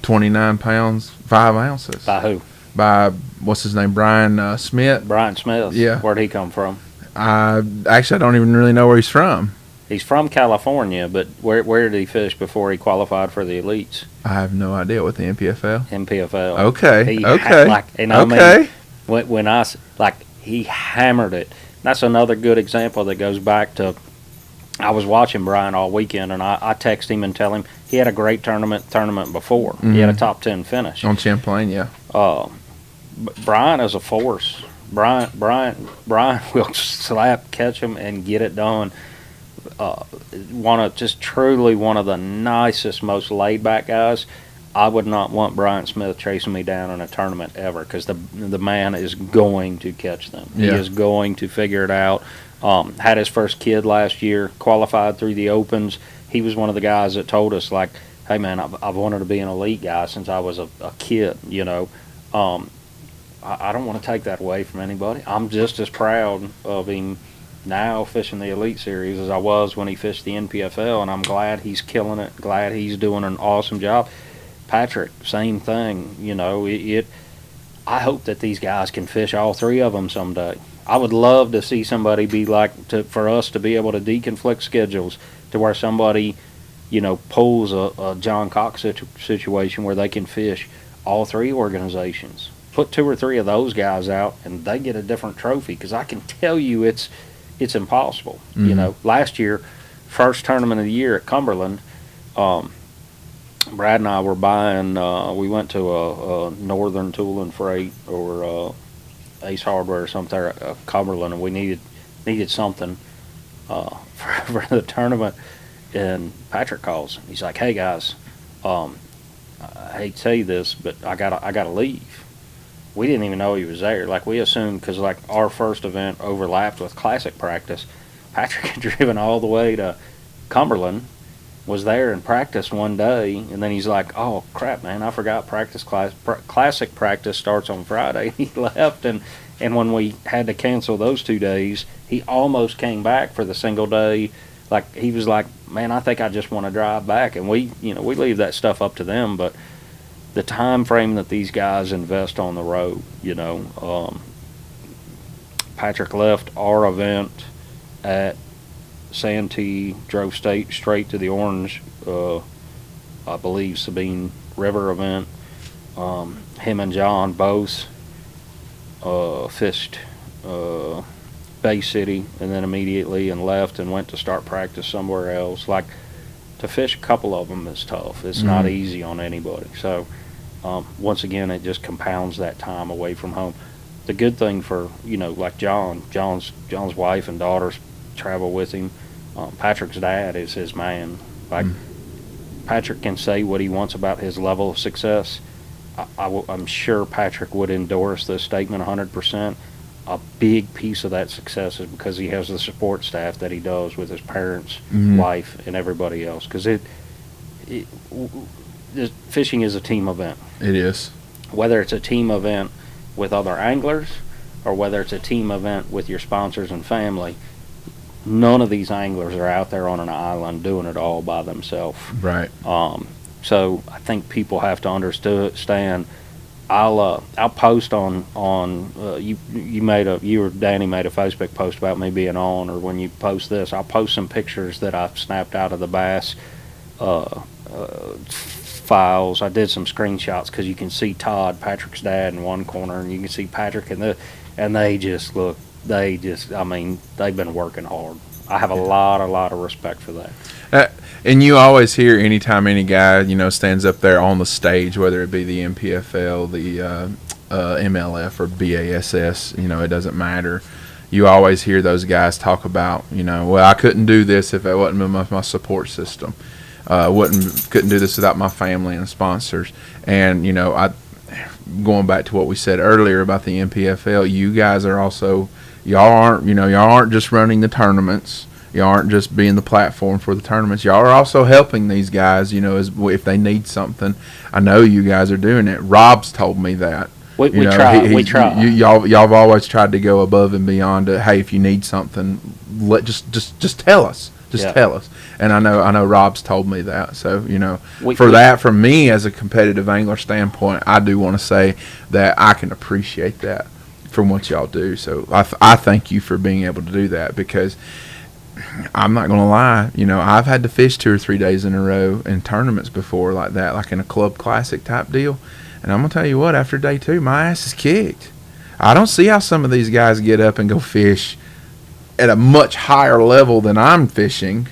29 pounds, 5 ounces. By who? By, what's his name, Brian Smith? Brian Smith. Yeah. Where'd he come from? I don't even really know where he's from. He's from California, but where did he fish before he qualified for the elites? I have no idea what the NPFL. NPFL. Okay. He hammered it. That's another good example that goes back to, I was watching Brian all weekend, and I text him and tell him he had a great tournament before. Mm-hmm. He had a top 10 finish on Champlain. Yeah. Brian is a force. Brian will slap, catch him, and get it done. One of the nicest, most laid back guys. I would not want Brian Smith chasing me down in a tournament ever, because the man is going to catch them. Yeah. He is going to figure it out. Had his first kid last year, qualified through the Opens. He was one of the guys that told us, like, hey man, I've wanted to be an elite guy since I was a kid. I don't want to take that away from anybody. I'm just as proud of him now fishing the Elite Series as I was when he fished the NPFL, and I'm glad he's killing it, glad he's doing an awesome job. Patrick, same thing. I hope that these guys can fish all three of them someday. I would love to see somebody for us to be able to deconflict schedules to where somebody, pulls a John Cox situation where they can fish all three organizations. Put 2 or 3 of those guys out, and they get a different trophy, because I can tell you it's impossible. Mm-hmm. Last year, first tournament of the year at Cumberland, Brad and I were buying, we went to a Northern Tool and Freight or Ace Hardware or something at Cumberland, and we needed something for the tournament. And Patrick calls. He's like, hey guys, I hate to tell you this, but I gotta leave. We didn't even know he was there. Like, we assumed, because like our first event overlapped with classic practice. Patrick had driven all the way to Cumberland, was there and practiced one day, and then he's like, oh crap man, I forgot classic practice starts on Friday. He left, and when we had to cancel those 2 days, he almost came back for the single day. Like, he was like, man, I think I just want to drive back. And we leave that stuff up to them, but the time frame that these guys invest on the road, Patrick left our event at Santee, drove straight to the Orange, I believe Sabine River event. Him and John both fished Bay City, and then immediately and left and went to start practice somewhere else. Like, to fish a couple of them is tough. It's not easy on anybody. So once again, it just compounds that time away from home. The good thing for, like John's wife and daughters travel with him. Patrick's dad is his man. Like, Patrick can say what he wants about his level of success. I'm sure Patrick would endorse this statement 100%. A big piece of that success is because he has the support staff that he does with his parents, wife, and everybody else. Because fishing is a team event. It is. Whether it's a team event with other anglers or whether it's a team event with your sponsors and family, none of these anglers are out there on an island doing it all by themselves. Right. So I think people have to understand. I'll post on you or Danny made a Facebook post about me being on, or when you post this, I'll post some pictures that I've snapped out of the bass files. I did some screenshots because you can see Todd, Patrick's dad, in one corner, and you can see Patrick and they just look. I mean, they've been working hard. I have a lot of respect for that. And you always hear anytime any guy, stands up there on the stage, whether it be the NPFL, the MLF, or BASS, it doesn't matter. You always hear those guys talk about, well, I couldn't do this if it wasn't my support system. Couldn't do this without my family and sponsors. And, going back to what we said earlier about the NPFL, you guys are also, y'all aren't just running the tournaments. Y'all aren't just being the platform for the tournaments. Y'all are also helping these guys, if they need something. I know you guys are doing it. Rob's told me that. We try. Y'all have always tried to go above and beyond. Hey, if you need something, just tell us. Tell us. And I know Rob's told me that. So from me as a competitive angler standpoint, I do want to say that I can appreciate that from what y'all do. So I thank you for being able to do that, because I'm not going to lie. I've had to fish 2 or 3 days in a row in tournaments before like that, like in a club classic type deal. And I'm going to tell you what, after day 2, my ass is kicked. I don't see how some of these guys get up and go fish at a much higher level than I'm fishing,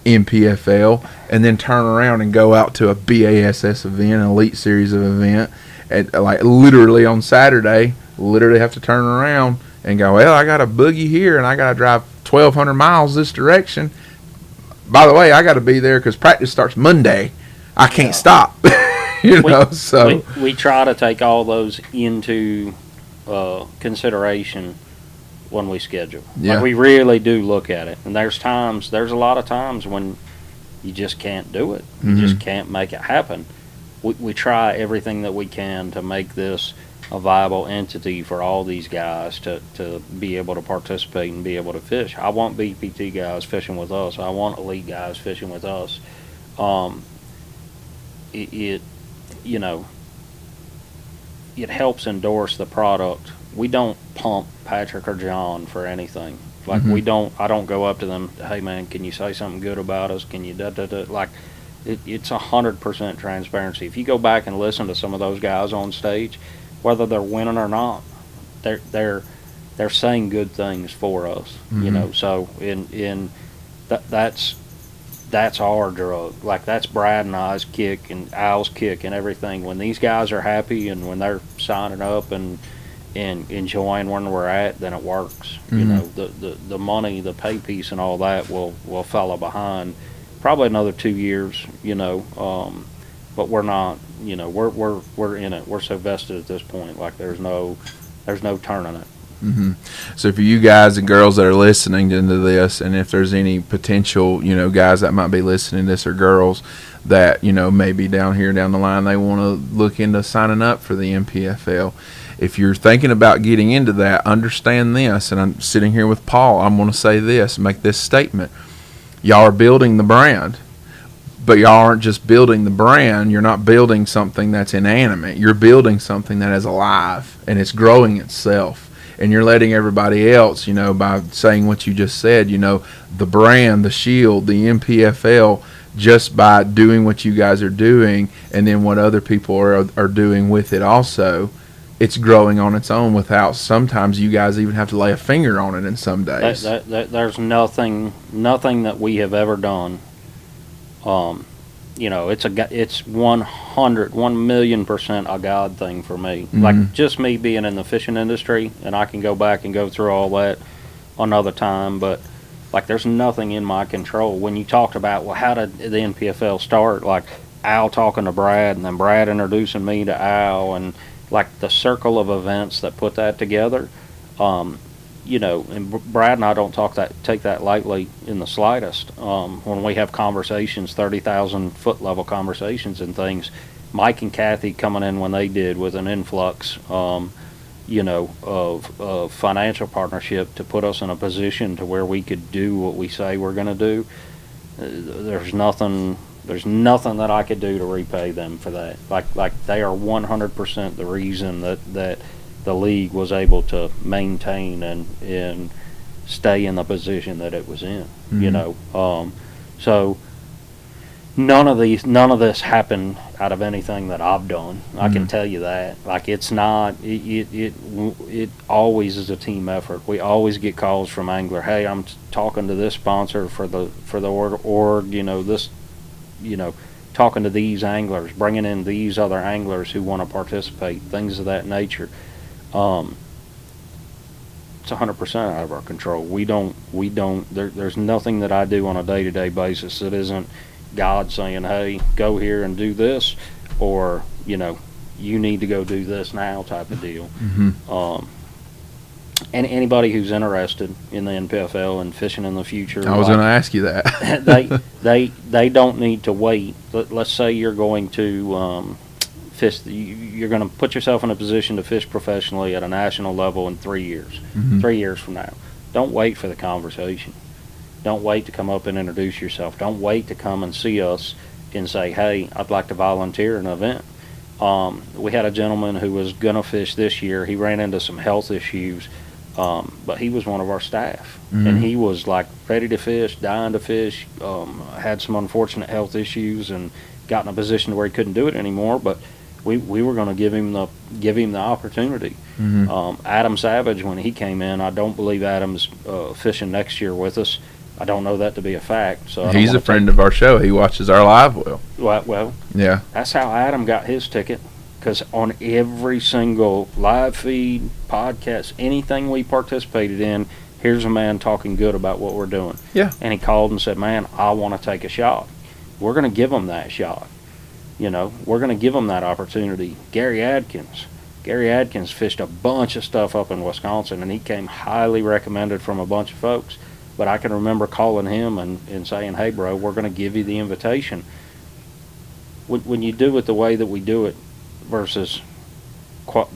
NPFL, and then turn around and go out to a BASS event, an Elite Series of event, and like literally on Saturday, literally have to turn around and go, well, I got a boogie here and I got to drive 1,200 miles this direction. By the way, I got to be there because practice starts Monday. I can't stop. So we try to take all those into consideration when we schedule. Yeah. Like, we really do look at it. And there's a lot of times when you just can't do it. You just can't make it happen. We try everything that we can to make this a viable entity for all these guys to be able to participate and be able to fish. I want BPT guys fishing with us. I want elite guys fishing with us. It helps endorse the product. We don't pump Patrick or John for anything. Like, I don't go up to them, hey man, can you say something good about us? Can you like, it's 100% transparency. If you go back and listen to some of those guys on stage, whether they're winning or not, they're saying good things for us. So that's our drug. Like, that's Brad and I's kick and Al's kick and everything. When these guys are happy and when they're signing up and enjoying where we're at, then it works. The money, the pay piece and all that will follow behind probably another 2 years, but we're not, we're in it. We're so vested at this point. Like, there's no turning it. So for you guys and girls that are listening into this, and if there's any potential, guys that might be listening to this, or girls that, maybe down the line they want to look into signing up for the NPFL, if you're thinking about getting into that, understand this, and I'm sitting here with Paul, I'm going to say this, make this statement. Y'all are building the brand, but y'all aren't just building the brand. You're not building something that's inanimate. You're building something that is alive, and it's growing itself. And you're letting everybody else, by saying what you just said, the brand, the shield, the NPFL, just by doing what you guys are doing, and then what other people are doing with it also, it's growing on its own without sometimes you guys even have to lay a finger on it in some days. There's nothing that we have ever done. It's 1,000,000% a God thing for me. Like, just me being in the fishing industry, and I can go back and go through all that another time, but like, there's nothing in my control. When you talked about, well, how did the NPFL start? Like, Al talking to Brad, and then Brad introducing me to Al, and like the circle of events that put that together. And Brad and I don't take that lightly in the slightest. When we have conversations, 30,000 foot level conversations and things, Mike and Kathy coming in when they did with an influx, of financial partnership to put us in a position to where we could do what we say we're going to do. There's nothing that I could do to repay them for that. Like they are 100% the reason that the league was able to maintain and stay in the position that it was in. So none of this happened out of anything that I've done. I can tell you that. Like, it's not. It always is a team effort. We always get calls from angler. Hey, I'm talking to this sponsor for the org. This. Talking to these anglers, bringing in these other anglers who want to participate. Things of that nature. It's 100% out of our control. We don't. There's nothing that I do on a day-to-day basis that isn't God saying, hey, go here and do this, or, you need to go do this now type of deal. Mm-hmm. And anybody who's interested in the NPFL and fishing in the future. I was going to ask you that. they don't need to wait. Let's say you're going to fish. You're going to put yourself in a position to fish professionally at a national level in 3 years. Mm-hmm. 3 years from now. Don't wait for the conversation. Don't wait to come up and introduce yourself. Don't wait to come and see us and say, hey, I'd like to volunteer an event. We had a gentleman who was going to fish this year. He ran into some health issues, but he was one of our staff. Mm-hmm. And he was like ready to fish, dying to fish, had some unfortunate health issues and got in a position where he couldn't do it anymore. But we were going to give him the opportunity. Mm-hmm. Adam Savage, when he came in, I don't believe Adam's fishing next year with us. I don't know that to be a fact. So he's a friend of our show. He watches our live well. Well, yeah. That's how Adam got his ticket. Because on every single live feed, podcast, anything we participated in, here's a man talking good about what we're doing. Yeah. And he called and said, man, I want to take a shot. We're going to give him that shot. We're going to give him that opportunity. Gary Adkins fished a bunch of stuff up in Wisconsin, and he came highly recommended from a bunch of folks. But I can remember calling him and saying, hey, bro, we're going to give you the invitation. When you do it the way that we do it versus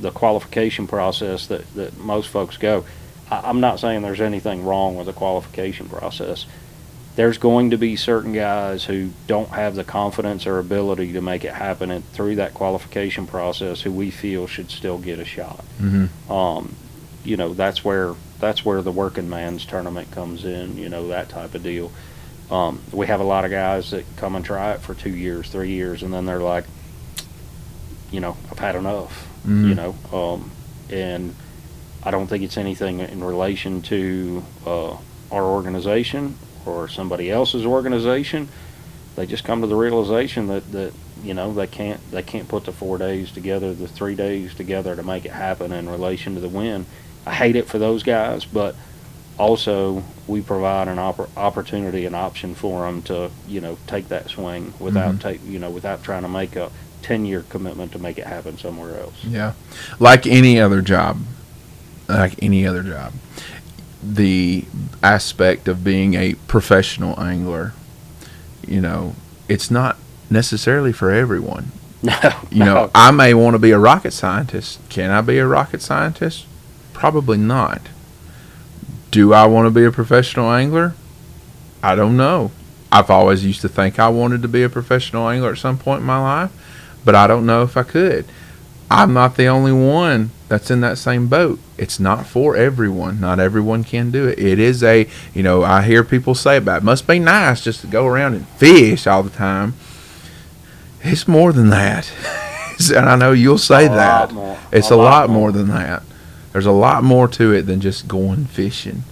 the qualification process that most folks go, I'm not saying there's anything wrong with the qualification process. There's going to be certain guys who don't have the confidence or ability to make it happen, and through that qualification process, who we feel should still get a shot. Mm-hmm. That's where the working man's tournament comes in, that type of deal. We have a lot of guys that come and try it for 2 years, 3 years, and then they're like, I've had enough, Mm-hmm. And I don't think it's anything in relation to our organization or somebody else's organization. They just come to the realization that they can't put the 4 days together, the 3 days together to make it happen in relation to the win. I hate it for those guys, but also we provide an opportunity, an option for them to take that swing without Mm-hmm. without trying to make a 10-year commitment to make it happen somewhere else. Yeah, like any other job, the aspect of being a professional angler, it's not necessarily for everyone. No. I may want to be a rocket scientist. Can I be a rocket scientist? Probably not. Do I want to be a professional angler? I don't know. I've always used to think I wanted to be a professional angler at some point in my life, but I don't know if I could. I'm not the only one that's in that same boat. It's not for everyone. Not everyone can do it. It is I hear people say about it must be nice just to go around and fish all the time. It's more than that. And I know you'll say that. It's a lot more than that. There's a lot more to it than just going fishing.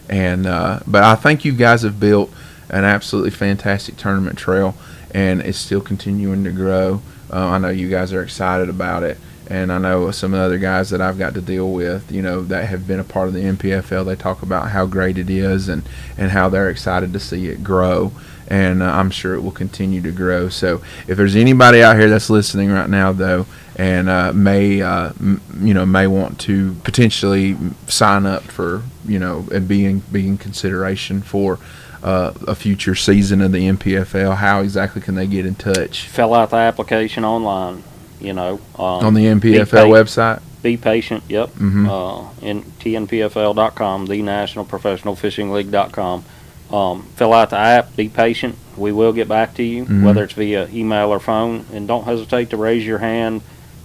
And but I think you guys have built an absolutely fantastic tournament trail, and it's still continuing to grow. I know you guys are excited about it, and I know some of the other guys that I've got to deal with, that have been a part of the NPFL, they talk about how great it is and how they're excited to see it grow. And I'm sure it will continue to grow. So if there's anybody out here that's listening right now, though, and may want to potentially sign up for, and be in consideration for a future season of the NPFL, how exactly can they get in touch? Fill out the application online, on the NPFL website? Be patient, yep. Mm-hmm. In TNPFL.com, the National Professional Fishing League.com. Fill out the app, be patient. We will get back to you, Mm-hmm. whether it's via email or phone. And don't hesitate to raise your hand,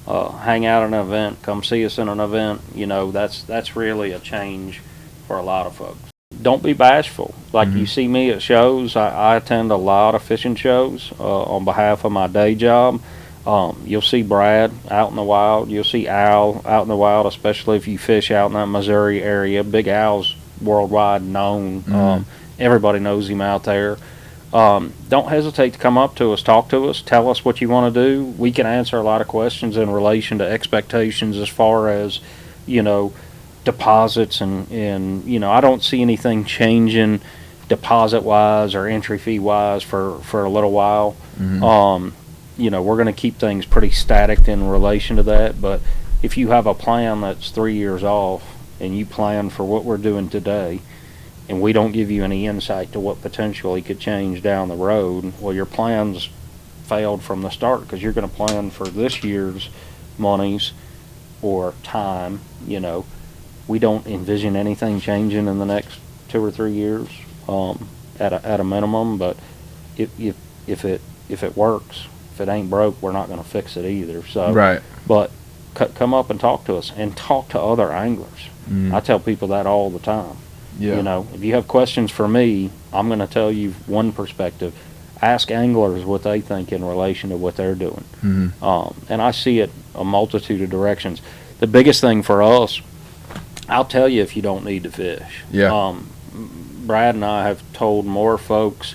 hang out at an event, come see us in an event. That's really a change for a lot of folks. Don't be bashful. Like you see me at shows, I attend a lot of fishing shows on behalf of my day job. You'll see Brad out in the wild. You'll see Al out in the wild, especially if you fish out in that Missouri area. Big Al's worldwide known. Everybody knows him out there. Don't hesitate to come up to us, talk to us, tell us what you want to do. We can answer a lot of questions in relation to expectations as far as, deposits and I don't see anything changing deposit-wise or entry fee-wise for a little while. We're going to keep things pretty static in relation to that, but if you have a plan that's 3 years off and you plan for what we're doing today, and we don't give you any insight to what potentially could change down the road, well, your plans failed from the start, because you're going to plan for this year's monies or time. We don't envision anything changing in the next 2 or 3 years at a minimum, but if it works, if it ain't broke, we're not going to fix it either. So, right. But come up and talk to us, and talk to other anglers. I tell people that all the time. Yeah. If you have questions for me, I'm going to tell you one perspective. Ask anglers what they think in relation to what they're doing. And I see it a multitude of directions. The biggest thing for us, I'll tell you if you don't need to fish. Yeah. Brad and I have told more folks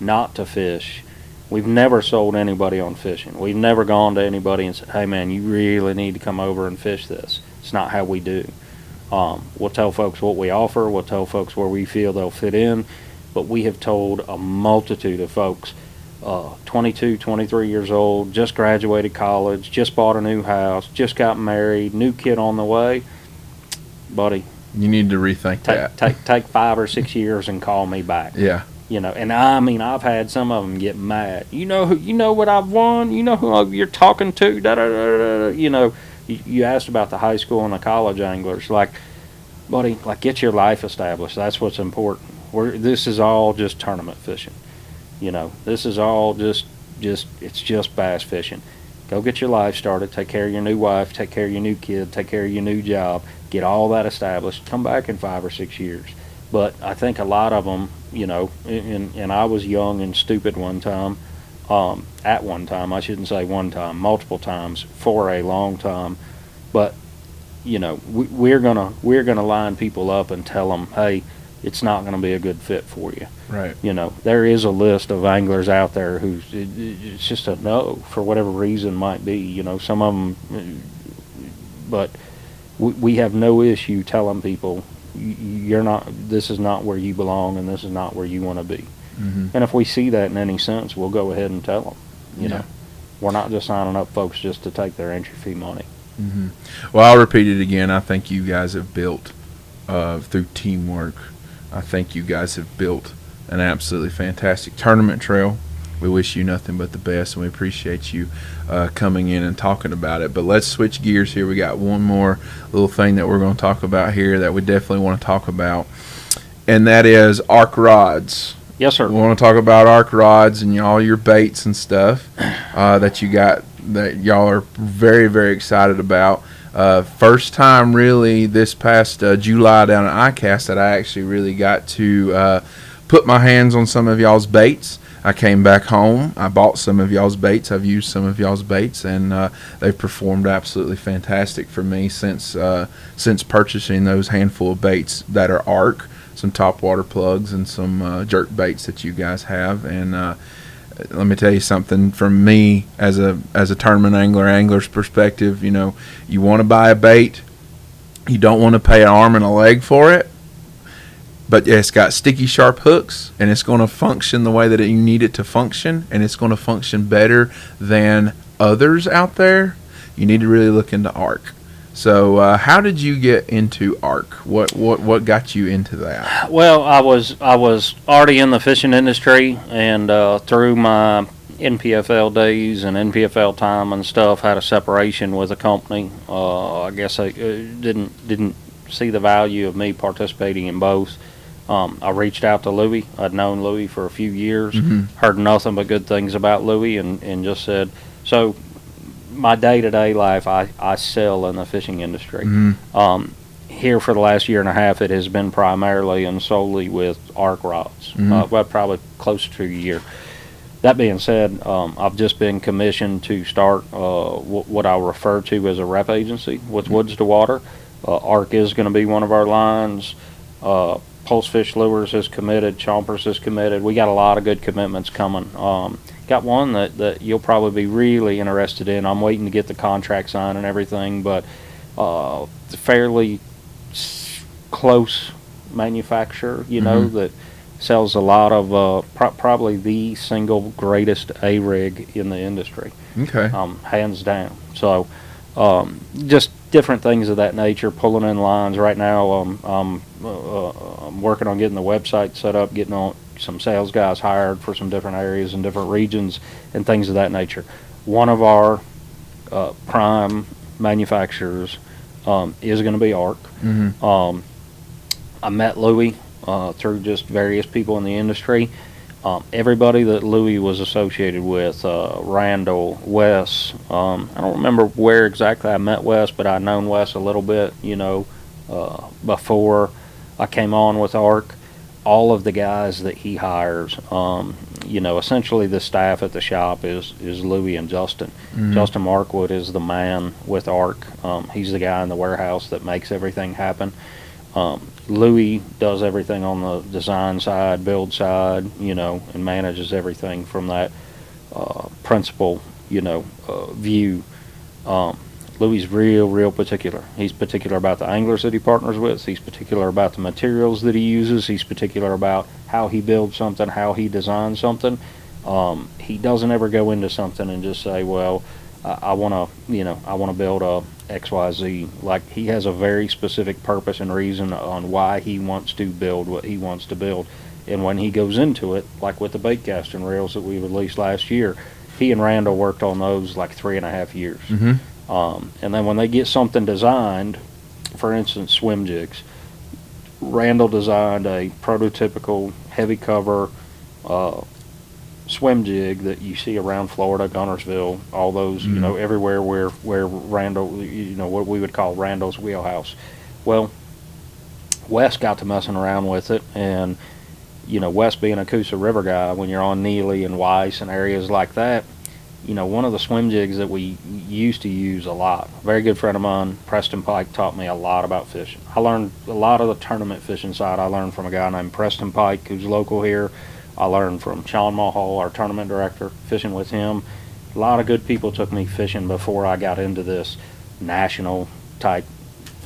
not to fish. We've never sold anybody on fishing. We've never gone to anybody and said, hey man, you really need to come over and fish this. It's not how we do. We'll tell folks what we offer. We'll tell folks where we feel they'll fit in. But we have told a multitude of folks, 22, 23 years old, just graduated college, just bought a new house, just got married, new kid on the way. Buddy, you need to rethink that. Take 5 or 6 years and call me back. Yeah. And I mean, I've had some of them get mad. You know what I've won? You know who you're talking to? Da, da, da, da. You asked about the high school and the college anglers. Like, buddy, get your life established. That's what's important. This is all just tournament fishing. This is all just it's just bass fishing. Go get your life started. Take care of your new wife. Take care of your new kid. Take care of your new job. Get all that established. Come back in 5 or 6 years. But I think a lot of them, and I was young and stupid one time. At one time, I shouldn't say one time, multiple times for a long time. But we're gonna line people up and tell them, hey, it's not gonna be a good fit for you. Right. There is a list of anglers out there who's it's just a no for whatever reason might be. Some of them, but we have no issue telling people you're not. This is not where you belong, and this is not where you want to be. And if we see that in any sense, we'll go ahead and tell them. We're not just signing up folks just to take their entry fee money. Well, I'll repeat it again. I think you guys have built, through teamwork, I think you guys have built an absolutely fantastic tournament trail. We wish you nothing but the best, and we appreciate you coming in and talking about it. But let's switch gears here. We got one more little thing that we're going to talk about here that we definitely want to talk about, and that is Ark rods. Yes, sir. We want to talk about Ark rods and all your baits and stuff that you got that y'all are very, very excited about. First time really this past July down at ICAST that I actually really got to put my hands on some of y'all's baits. I came back home. I bought some of y'all's baits. I've used some of y'all's baits, and they've performed absolutely fantastic for me since purchasing those handful of baits that are Ark, some top water plugs, and some jerk baits that you guys have. And let me tell you something. From me as a tournament angler's perspective, you want to buy a bait, you don't want to pay an arm and a leg for it. But it's got sticky, sharp hooks, and it's going to function the way that you need it to function, and it's going to function better than others out there. You need to really look into Ark. So, how did you get into Ark? What got you into that? Well, I was already in the fishing industry, and through my NPFL days and NPFL time and stuff, had a separation with a company. I guess I didn't see the value of me participating in both. I reached out to Louie. I'd known Louie for a few years, heard nothing but good things about Louie, and just said, so my day-to-day life, I sell in the fishing industry. here for the last year and a half, it has been primarily and solely with Ark rods. Well, probably close to a year. That being said, I've just been commissioned to start what I refer to as a rep agency with Woods to Water. Ark is going to be one of our lines. Pulse Fish Lures is committed. Chompers is committed. We got a lot of good commitments coming. Got one that you'll probably be really interested in. I'm waiting to get the contract signed and everything, but fairly close manufacturer, you know, that sells a lot of probably the single greatest A-rig in the industry. Okay. Hands down. So just different things of that nature, pulling in lines. Right now I'm working on getting the website set up, getting on some sales guys hired for some different areas and different regions and things of that nature. One of our prime manufacturers is going to be Ark. I met Louis through just various people in the industry. Everybody that Louis was associated with, Randall, Wes, I don't remember where exactly I met Wes, but I'd known Wes a little bit, you know, before I came on with Ark. All of the guys that he hires, you know, essentially the staff at the shop is Louis and Justin. Justin Markwood is the man with Ark. He's the guy in the warehouse that makes everything happen. Louis does everything on the design side, build side, you know, and manages everything from that principal, you know, view. Louis is real particular. He's particular about the anglers that he partners with. He's particular about the materials that he uses. He's particular about how he builds something, how he designs something. He doesn't ever go into something and just say, well, I want to, you know, I want to build a XYZ. Like, he has a very specific purpose and reason on why he wants to build what he wants to build. And when he goes into it, like with the bait casting reels that we released last year, he and Randall worked on those like 3.5 years. And then when they get something designed, for instance, swim jigs, Randall designed a prototypical heavy cover swim jig that you see around Florida, Gunnersville, all those, you know, everywhere where Randall, you know, what we would call Randall's wheelhouse. Well, Wes got to messing around with it, and, you know, Wes being a Coosa River guy, when you're on Neely and Weiss and areas like that, you know, one of the swim jigs that we used to use a lot, a very good friend of mine, Preston Pike, taught me a lot about fishing. I learned a lot of the tournament fishing side. I learned from a guy named Preston Pike, who's local here. I learned from Sean Mulhall, our tournament director, fishing with him. A lot of good people took me fishing before I got into this national type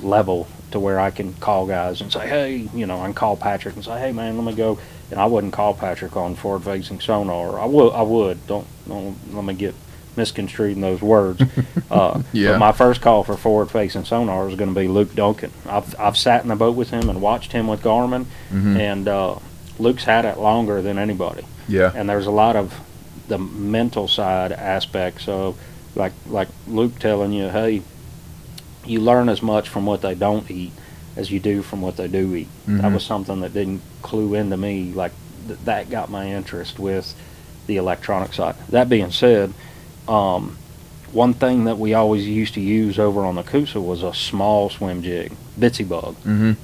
level to where I can call guys and say, hey, you know, I can call Patrick and say, hey, man, let me go. And I wouldn't call Patrick on forward-facing sonar. I would. Don't let me get misconstrued in those words. Yeah. But my first call for forward-facing sonar is going to be Luke Duncan. I've sat in the boat with him and watched him with Garmin, and Luke's had it longer than anybody. Yeah. And there's a lot of the mental side aspects of, like Luke telling you, hey, you learn as much from what they don't eat as you do from what they do eat. That was something that didn't clue into me. Like, that got my interest with the electronic side. That being said, one thing that we always used to use over on the Coosa was a small swim jig, Bitsy Bug,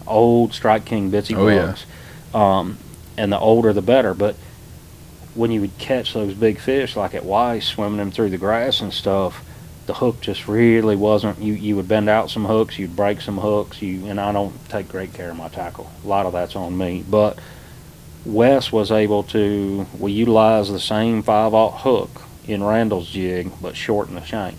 old Strike King Bitsy bugs. Yeah. And the older the better. But when you would catch those big fish, like at Weiss, swimming them through the grass and stuff, the hook just really wasn't. You would bend out some hooks, you'd break some hooks, and I don't take great care of my tackle. A lot of that's on me. But Wes was able to, we utilize the same 5/0 hook in Randall's jig, but shorten the shank.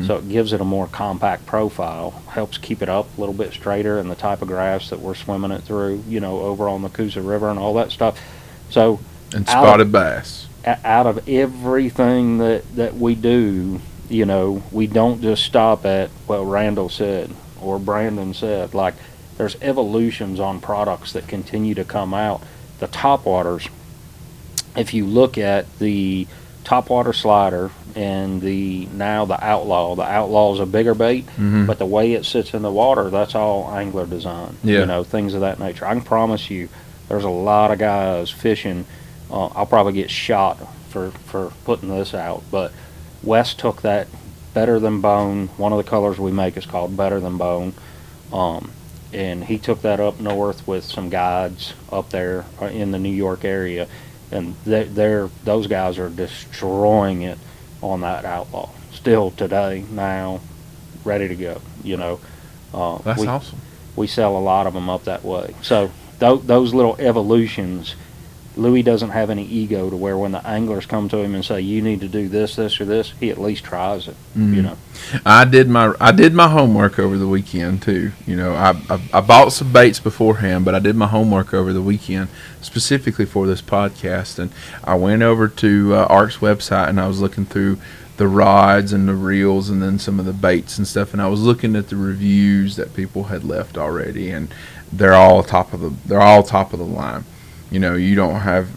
So it gives it a more compact profile, helps keep it up a little bit straighter in the type of grass that we're swimming it through, you know, over on the Coosa River and all that stuff. So, and spotted bass. Out of everything that we do, you know, we don't just stop at, well, Randall said or Brandon said. Like, there's evolutions on products that continue to come out. The topwaters, if you look at the topwater slider and the outlaw's a bigger bait, but the way it sits in the water, that's all angler design. You know, things of that nature. I can promise you there's a lot of guys fishing. I'll probably get shot for putting this out, but Wes took that Better Than Bone. One of the colors we make is called Better Than Bone. and he took that up north with some guides up there in the New York area, and those guys are destroying it on that outlaw still today, now, ready to go. That's awesome. We sell a lot of them up that way. So those little evolutions, Louis doesn't have any ego to where when the anglers come to him and say, you need to do this, this, or this, he at least tries it. I did my homework over the weekend too. I bought some baits beforehand, but I did my homework over the weekend specifically for this podcast, and I went over to Ark's website and I was looking through the rods and the reels and then some of the baits and stuff, and I was looking at the reviews that people had left already, and they're all top of the line. You don't have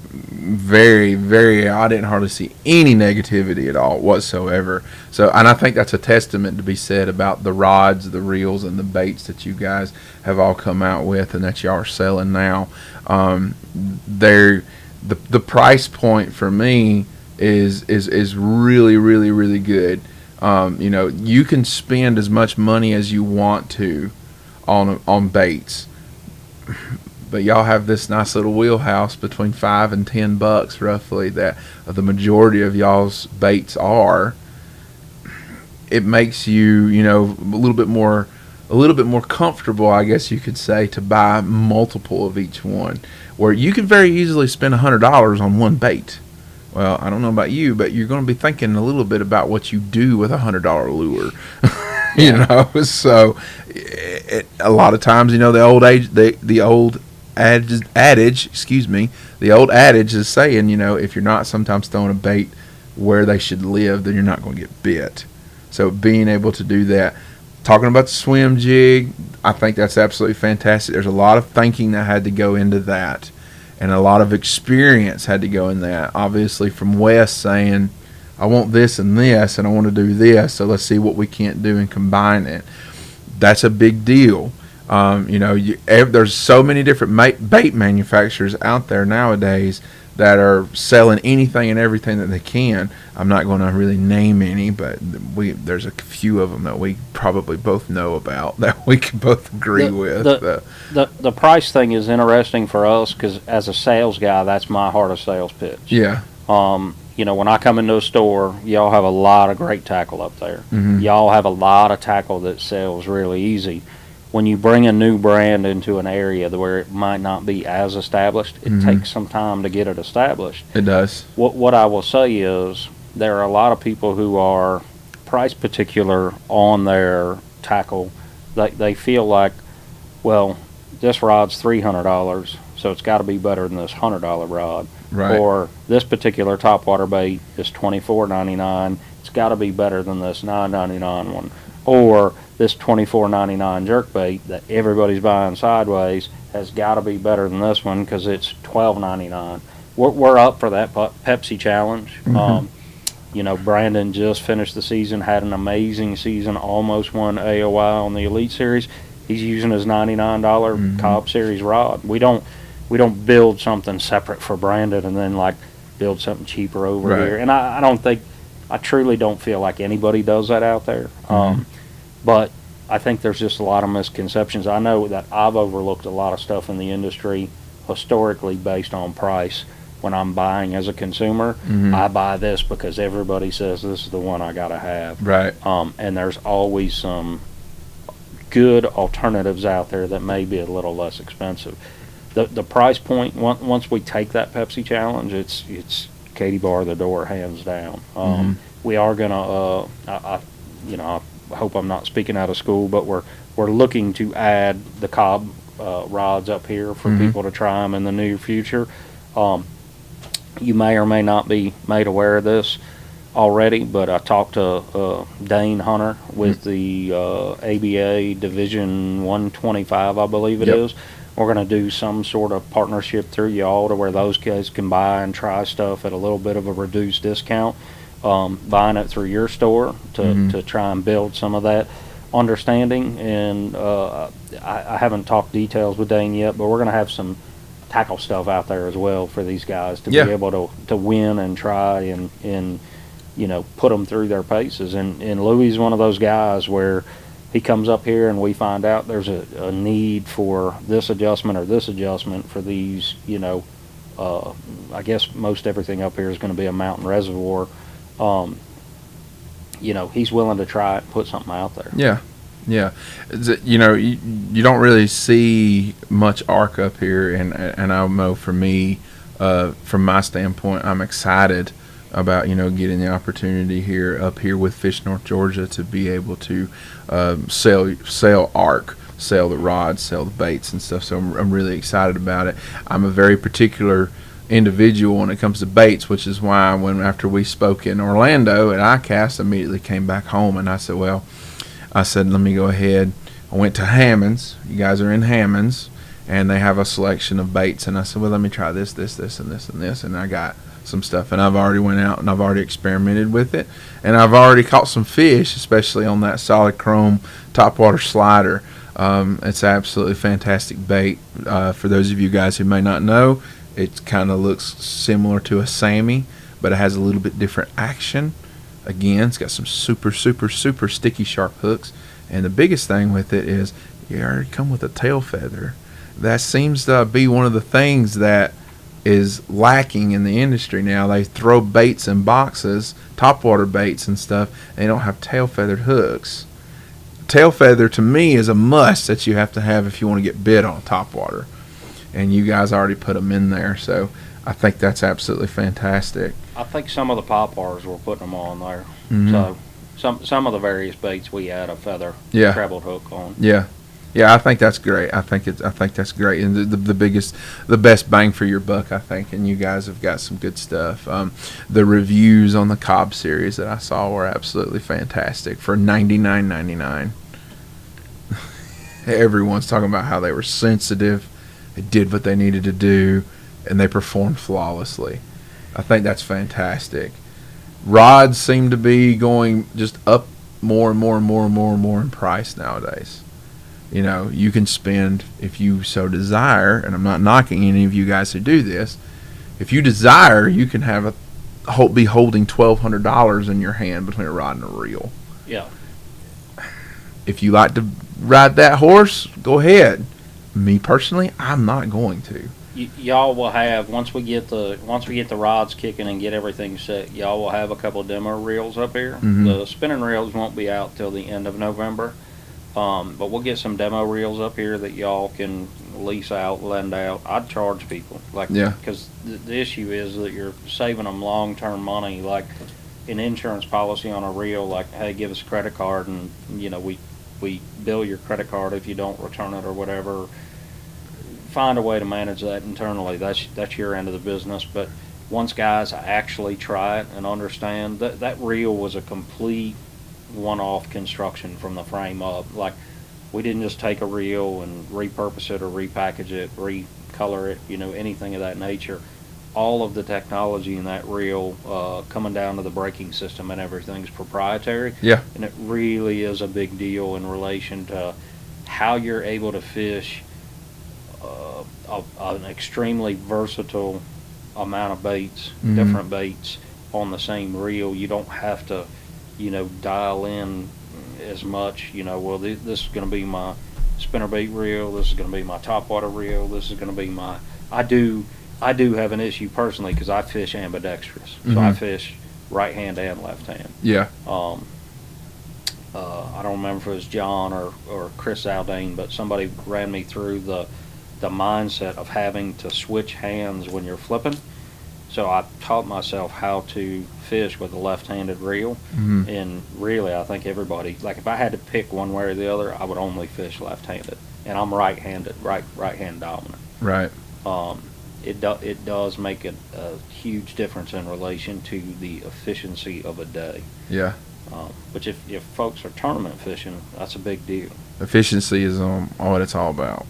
I didn't hardly see any negativity at all whatsoever. So, and I think that's a testament to be said about the rods, the reels, and the baits that you guys have all come out with and that y'all are selling now. The price point for me is really, really, really good. You can spend as much money as you want to on baits. But y'all have this nice little wheelhouse between $5 and $10 roughly that the majority of y'all's baits are. It makes you, a little bit more comfortable, I guess you could say, to buy multiple of each one. Where you can very easily spend $100 on one bait. Well, I don't know about you, but you're going to be thinking a little bit about what you do with a $100 lure. So a lot of times, the old adage is saying, if you're not sometimes throwing a bait where they should live, then you're not going to get bit. So being able to do that, talking about the swim jig, I think that's absolutely fantastic. There's a lot of thinking that had to go into that, and a lot of experience had to go in that. Obviously, from Wes saying, I want this and this, and I want to do this, so let's see what we can't do and combine it. That's a big deal. There's so many different bait manufacturers out there nowadays that are selling anything and everything that they can. I'm not going to really name any, but there's a few of them that we probably both know about that we can both agree with. The price thing is interesting for us because as a sales guy, that's my heart of sales pitch. Yeah. When I come into a store, y'all have a lot of great tackle up there. Mm-hmm. Y'all have a lot of tackle that sells really easy. When you bring a new brand into an area where it might not be as established, it takes some time to get it established. It does. What I will say is there are a lot of people who are price particular on their tackle. They feel like, well, this rod's $300, so it's got to be better than this $100 rod. Right. Or this particular topwater bait is $24.99. It's got to be better than this $9.99 one. Or this $24.99 jerkbait that everybody's buying sideways has got to be better than this one because it's $12.99. We're up for that Pepsi challenge. Mm-hmm. Brandon just finished the season, had an amazing season, almost won AOI on the Elite Series. He's using his $99 Cobb Series rod. We don't build something separate for Brandon and then build something cheaper over here. And I truly don't feel like anybody does that out there. But I think there's just a lot of misconceptions. I know that I've overlooked a lot of stuff in the industry historically based on price. When I'm buying as a consumer, I buy this because everybody says this is the one I got to have. Right. And there's always some good alternatives out there that may be a little less expensive. The price point, once we take that Pepsi challenge, it's Katie bar the door, hands down. We are gonna, I hope I'm not speaking out of school, but we're looking to add the Cobb rods up here for people to try them in the near future. You may or may not be made aware of this already, but I talked to Dane Hunter with the ABA Division 125, I believe it is. We're going to do some sort of partnership through y'all to where those guys can buy and try stuff at a little bit of a reduced discount, buying it through your store to try and build some of that understanding. And I haven't talked details with Dane yet, but we're going to have some tackle stuff out there as well for these guys to be able to win and try and put them through their paces. And Louis is one of those guys where he comes up here and we find out there's a need for this adjustment or this adjustment for these, I guess most everything up here is going to be a mountain reservoir. He's willing to try it and put something out there. Yeah. Yeah. You don't really see much Ark up here, and I know for me, from my standpoint, I'm excited about getting the opportunity up here with Fish North Georgia to be able to sell Ark, sell the rods, sell the baits and stuff. So I'm really excited about it. I'm a very particular individual when it comes to baits, which is why after we spoke in Orlando at ICAST, I immediately came back home and I said, let me go ahead. I went to Hammond's. You guys are in Hammond's, and they have a selection of baits. And I said, let me try this, and this, and this. And I got some stuff. And I've already went out and I've already experimented with it. And I've already caught some fish, especially on that solid chrome topwater slider. It's absolutely fantastic bait. For those of you guys who may not know, it kind of looks similar to a Sammy, but it has a little bit different action. Again, it's got some super, super, super sticky sharp hooks. And the biggest thing with it is you already come with a tail feather. That seems to be one of the things that is lacking in the industry now. They throw baits in boxes, topwater baits and stuff, and they don't have tail feathered hooks. Tail feather to me is a must that you have to have if you want to get bit on topwater. And you guys already put them in there, so I think that's absolutely fantastic. I think some of the pop bars we're putting them on there. Mm-hmm. So some of the various baits we add a feather trebled hook on. Yeah, I think that's great. I think that's great, and the best bang for your buck, I think. And you guys have got some good stuff. The reviews on the Cobb series that I saw were absolutely fantastic for $99.99. Everyone's talking about how they were sensitive, they did what they needed to do, and they performed flawlessly. I think that's fantastic. Rods seem to be going just up more and more and more and more and more in price nowadays. You can spend, if you so desire, and I'm not knocking any of you guys who do this, if you desire, you can be holding $1,200 in your hand between a rod and a reel. Yeah. If you like to ride that horse, go ahead. Me personally, I'm not going to. Y'all will have, once we get the rods kicking and get everything set, y'all will have a couple of demo reels up here. Mm-hmm. The spinning reels won't be out till the end of November, but we'll get some demo reels up here that y'all can lease out, lend out. I'd charge people, because the issue is that you're saving them long-term money, like an insurance policy on a reel, like, hey, give us a credit card, and we bill your credit card if you don't return it or whatever. Find a way to manage that internally. That's your end of the business. But once guys actually try it and understand that reel was a complete one-off construction from the frame up. Like, we didn't just take a reel and repurpose it or repackage it, recolor it, anything of that nature. All of the technology in that reel, coming down to the braking system and everything's proprietary. Yeah. And it really is a big deal in relation to how you're able to fish an extremely versatile amount of baits, mm-hmm. different baits on the same reel. You don't have to, dial in as much. This is going to be my spinnerbait reel. This is going to be my topwater reel. This is going to be my. I do have an issue personally because I fish ambidextrous, mm-hmm. so I fish right hand and left hand. Yeah. I don't remember if it was John or Chris Aldane, but somebody ran me through the mindset of having to switch hands when you're flipping. So I taught myself how to fish with a left-handed reel, mm-hmm. and really I think everybody, like if I had to pick one way or the other, I would only fish left-handed, and I'm right-handed, right-hand dominant. Right. It does make a huge difference in relation to the efficiency of a day. Yeah. Which if folks are tournament fishing, that's a big deal. Efficiency is what it's all about.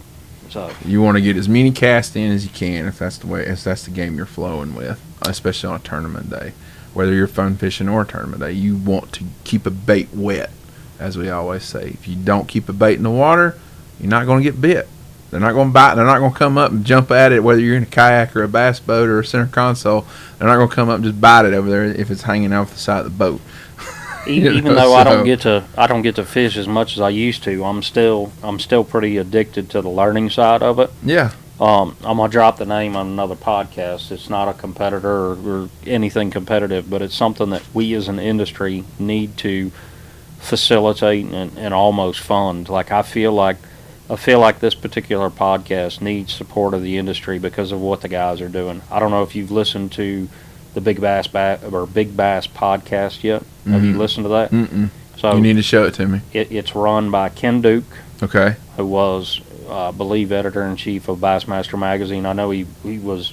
So you want to get as many casts in as you can if that's the game you're flowing with, especially on a tournament day. Whether you're fun fishing or a tournament day, you want to keep a bait wet, as we always say. If you don't keep a bait in the water, you're not going to get bit. They're not going to bite. They're not going to come up and jump at it, whether you're in a kayak or a bass boat or a center console. They're not going to come up and just bite it over there if it's hanging off the side of the boat. Even though I don't get to fish as much as I used to, I'm still pretty addicted to the learning side of it. Yeah. I'm gonna drop the name on another podcast. It's not a competitor or anything competitive, but it's something that we as an industry need to facilitate and almost fund. Like I feel like this particular podcast needs support of the industry because of what the guys are doing. I don't know if you've listened to the Big Bass podcast yet. Mm-hmm. Have you listened to that? Mm-mm. So you need to show it to me. It's run by Ken Duke. Okay. Who was, I believe, editor-in-chief of Bassmaster Magazine. I know he was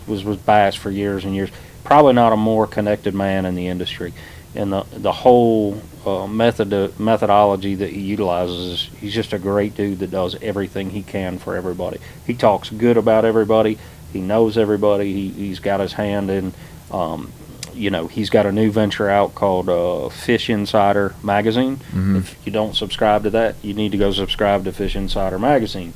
with Bass for years and years. Probably not a more connected man in the industry. And the whole methodology that he utilizes, he's just a great dude that does everything he can for everybody. He talks good about everybody. He knows everybody. He's got his hand in, he's got a new venture out called Fish Insider Magazine. Mm-hmm. If you don't subscribe to that, you need to go subscribe to Fish Insider Magazine.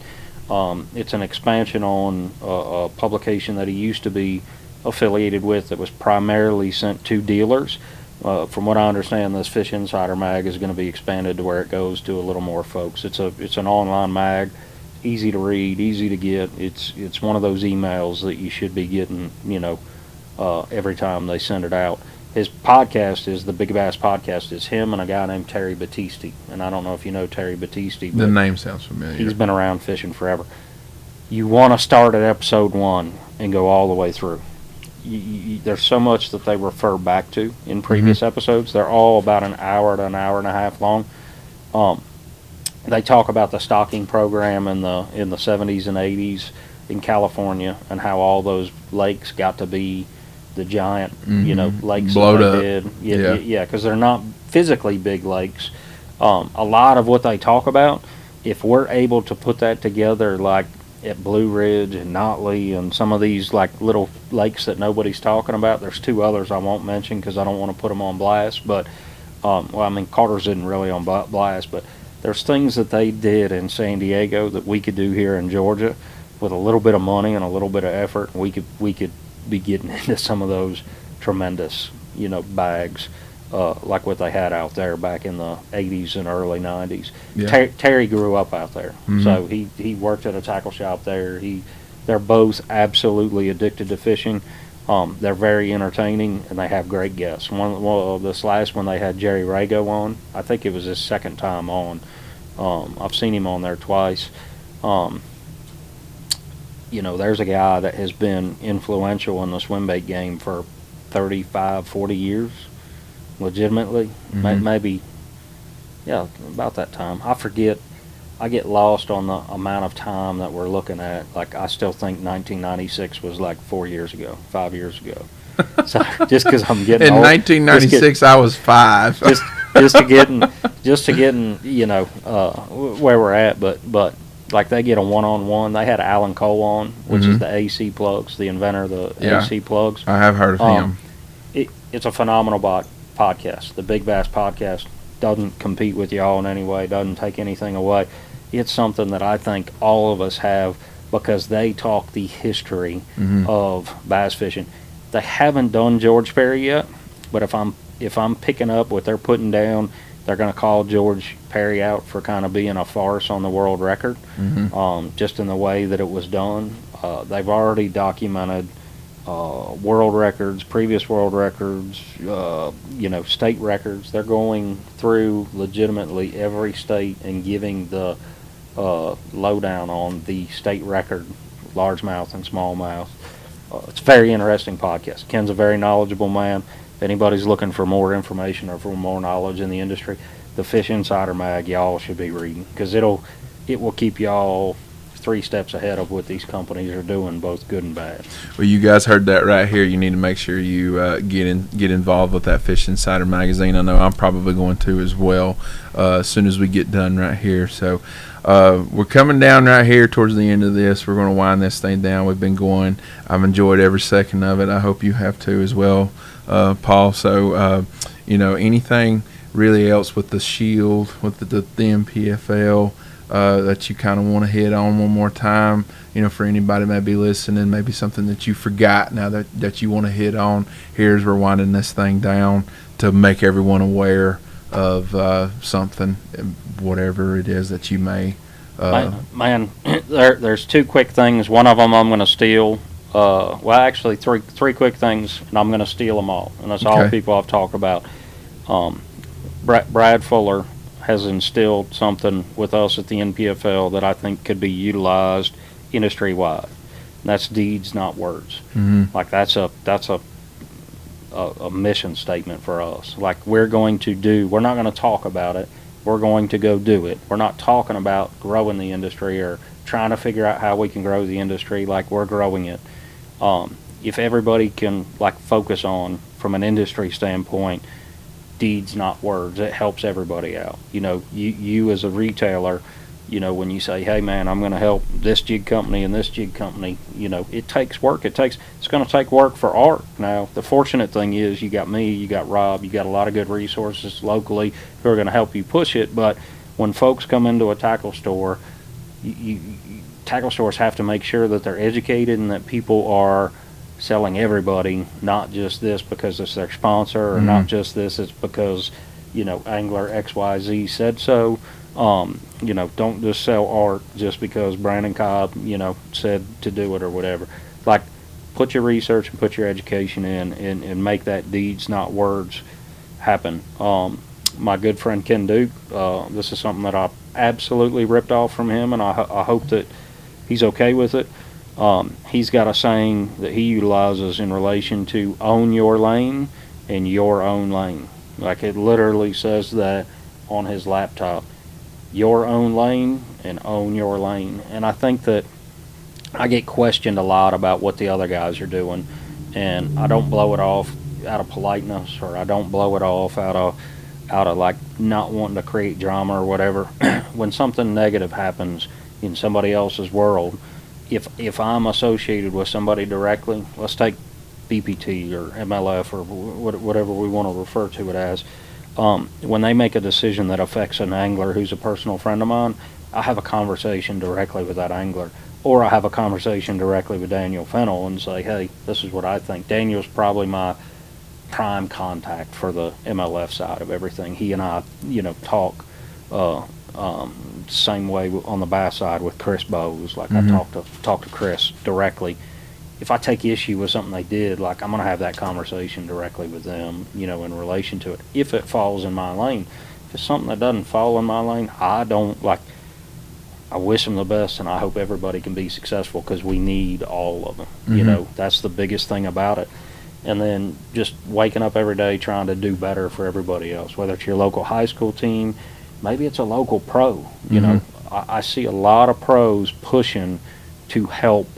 It's an expansion on a publication that he used to be affiliated with that was primarily sent to dealers. From what I understand, this Fish Insider mag is going to be expanded to where it goes to a little more folks. It's an online mag, easy to read, easy to get. It's one of those emails that you should be getting, every time they send it out. His podcast is the Big Bass podcast. Is him and a guy named Terry Battisti, and I don't know if you know Terry Battisti. The name sounds familiar. He's been around fishing forever. You want to start at episode 1 and go all the way through. There's so much that they refer back to in previous episodes. They're all about an hour to an hour and a half long. They talk about the stocking program in the 70s and 80s in California and how all those lakes got to be the giant, lakes Blowed that up. they did. Yeah, because they're not physically big lakes. A lot of what they talk about, if we're able to put that together, like at Blue Ridge and Notley and some of these like little lakes that nobody's talking about. There's 2 others I won't mention because I don't want to put them on blast. But Carter's isn't really on blast, but there's things that they did in San Diego that we could do here in Georgia with a little bit of money and a little bit of effort. We could be getting into some of those tremendous bags. Like what they had out there back in the 80s and early 90s. Yeah. Terry grew up out there, so he worked at a tackle shop there. They're both absolutely addicted to fishing. They're very entertaining, and they have great guests. This last one they had Jerry Rago on. I think it was his second time on. I've seen him on there twice. There's a guy that has been influential in the swim bait game for 35, 40 years. Legitimately, maybe, about that time. I forget. I get lost on the amount of time that we're looking at. Like, I still think 1996 was like 5 years ago. So just because I'm getting in old, 1996, I was 5. just to getting where we're at. But like they get a one-on-one. They had Alan Cole on, which is the AC plugs, the inventor of the AC plugs. I have heard of him. It's a phenomenal podcast. The Big Bass podcast doesn't compete with y'all in any way, doesn't take anything away. It's something that I think all of us have because they talk the history of bass fishing. They haven't done George Perry yet, but if I'm picking up what they're putting down, they're going to call George Perry out for kind of being a farce on the world record, just in the way that it was done. They've already documented world records, previous world records, state records. They're going through legitimately every state and giving the lowdown on the state record, largemouth and smallmouth. It's a very interesting podcast. Ken's a very knowledgeable man. If anybody's looking for more information or for more knowledge in the industry, the Fish Insider mag y'all should be reading because it will keep y'all 3 steps ahead of what these companies are doing, both good and bad. Well, you guys heard that right here. You need to make sure you get involved with that Fish Insider magazine. I know I'm probably going to as well as soon as we get done right here. So we're coming down right here towards the end of this. We're going to wind this thing down. We've been going. I've enjoyed every second of it. I hope you have too as well, Paul. So, anything really else with the Shield, with the NPFL, that you kind of want to hit on one more time? For anybody maybe listening, maybe something that you forgot now that you want to hit on. Here's we're winding this thing down to make everyone aware of something, whatever it is that you may. Man, there's two quick things. One of them I'm going to steal. Actually, three quick things, and I'm going to steal them all. And that's all people I've talked about. Brad Fuller has instilled something with us at the NPFL that I think could be utilized industry-wide. And that's deeds, not words. Mm-hmm. Like that's a mission statement for us. Like we're not going to talk about it. We're going to go do it. We're not talking about growing the industry or trying to figure out how we can grow the industry. Like we're growing it. If everybody can focus on, from an industry standpoint, deeds, not words, it helps everybody out. You as a retailer, when you say, hey man, I'm going to help this jig company and this jig company, it takes work. It's going to take work for Ark. Now, the fortunate thing is you got me, you got Rob, you got a lot of good resources locally who are going to help you push it. But when folks come into a tackle store, tackle stores have to make sure that they're educated and that people are selling everybody, not just this because it's their sponsor, or not just this, it's because, Angler XYZ said so. Don't just sell Ark just because Brandon Cobb, said to do it or whatever. Put your research and put your education in and make that deeds, not words, happen. My good friend Ken Duke, this is something that I absolutely ripped off from him, and I hope that he's okay with it. He's got a saying that he utilizes in relation to own your lane and your own lane. It literally says that on his laptop. Your own lane and own your lane. And I think that I get questioned a lot about what the other guys are doing, and I don't blow it off out of politeness, or I don't blow it off out of not wanting to create drama or whatever. When something negative happens in somebody else's world, if I'm associated with somebody directly, let's take BPT or MLF or whatever we want to refer to it as, when they make a decision that affects an angler who's a personal friend of mine, I have a conversation directly with that angler, or I have a conversation directly with Daniel Fennell and say, hey, this is what I think. Daniel's probably my prime contact for the MLF side of everything. He and I, talk same way on the bass side with Chris Bowes. I talk to Chris directly. If I take issue with something they did, I'm going to have that conversation directly with them, in relation to it, if it falls in my lane. If it's something that doesn't fall in my lane, I wish them the best, and I hope everybody can be successful, because we need all of them. That's the biggest thing about it. And then just waking up every day trying to do better for everybody else, whether it's your local high school team, maybe it's a local pro. I see a lot of pros pushing to help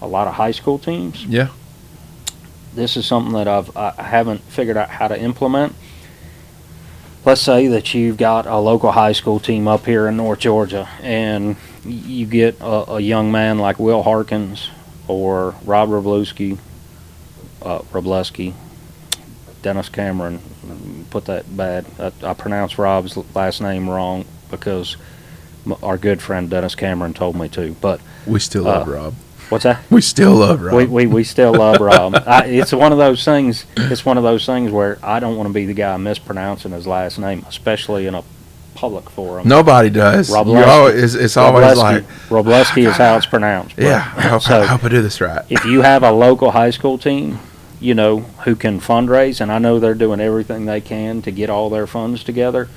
a lot of high school teams. Yeah. This is something that I haven't figured out how to implement. Let's say that you've got a local high school team up here in North Georgia, and you get a young man like Will Harkins or Rob Robleski, Dennis Cameron. Put that bad. I pronounced Rob's last name wrong because our good friend Dennis Cameron told me to. But we still love Rob. What's that? We still love Rob. We still love Rob. It's one of those things. It's one of those things where I don't want to be the guy mispronouncing his last name, especially in a public forum. Nobody does. It's always like Robleski is how it's pronounced. Yeah, I hope I do this right. If you have a local high school team, who can fundraise, and I know they're doing everything they can to get all their funds together,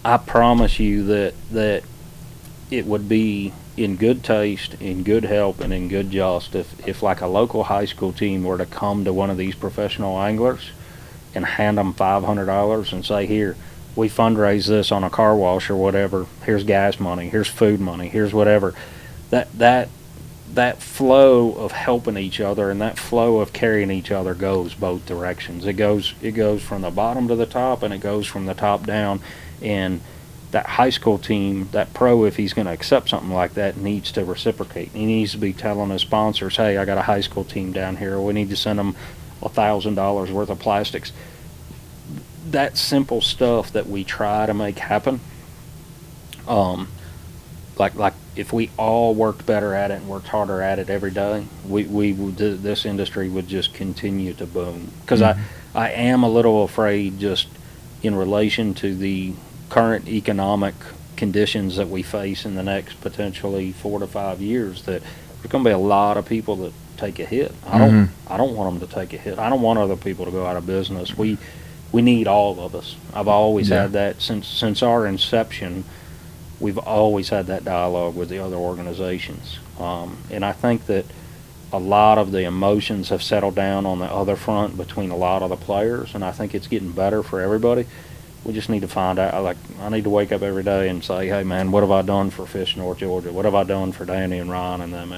I promise you that it would be in good taste, in good help, and in good just if a local high school team were to come to one of these professional anglers and hand them $500 and say, here, we fundraise this on a car wash or whatever, here's gas money, here's food money, here's whatever. That flow of helping each other and that flow of carrying each other goes both directions. It goes from the bottom to the top, and it goes from the top down. And that high school team, that pro, if he's going to accept something like that, needs to reciprocate. He needs to be telling his sponsors, hey, I got a high school team down here, or we need to send them $1,000 worth of plastics. That simple stuff that we try to make happen, like if we all worked better at it and worked harder at it every day, this industry would just continue to boom. Because I am a little afraid, just in relation to the current economic conditions that we face in the next potentially 4 to 5 years, that there's going to be a lot of people that take a hit. I don't want them to take a hit. I don't want other people to go out of business. We need all of us. I've always had that since our inception. We've always had that dialogue with the other organizations, and I think that a lot of the emotions have settled down on the other front between a lot of the players, and I think it's getting better for everybody. We just need to find out. Like, I need to wake up every day and say, hey man, what have I done for Fish North Georgia? What have I done for Danny and Ron and them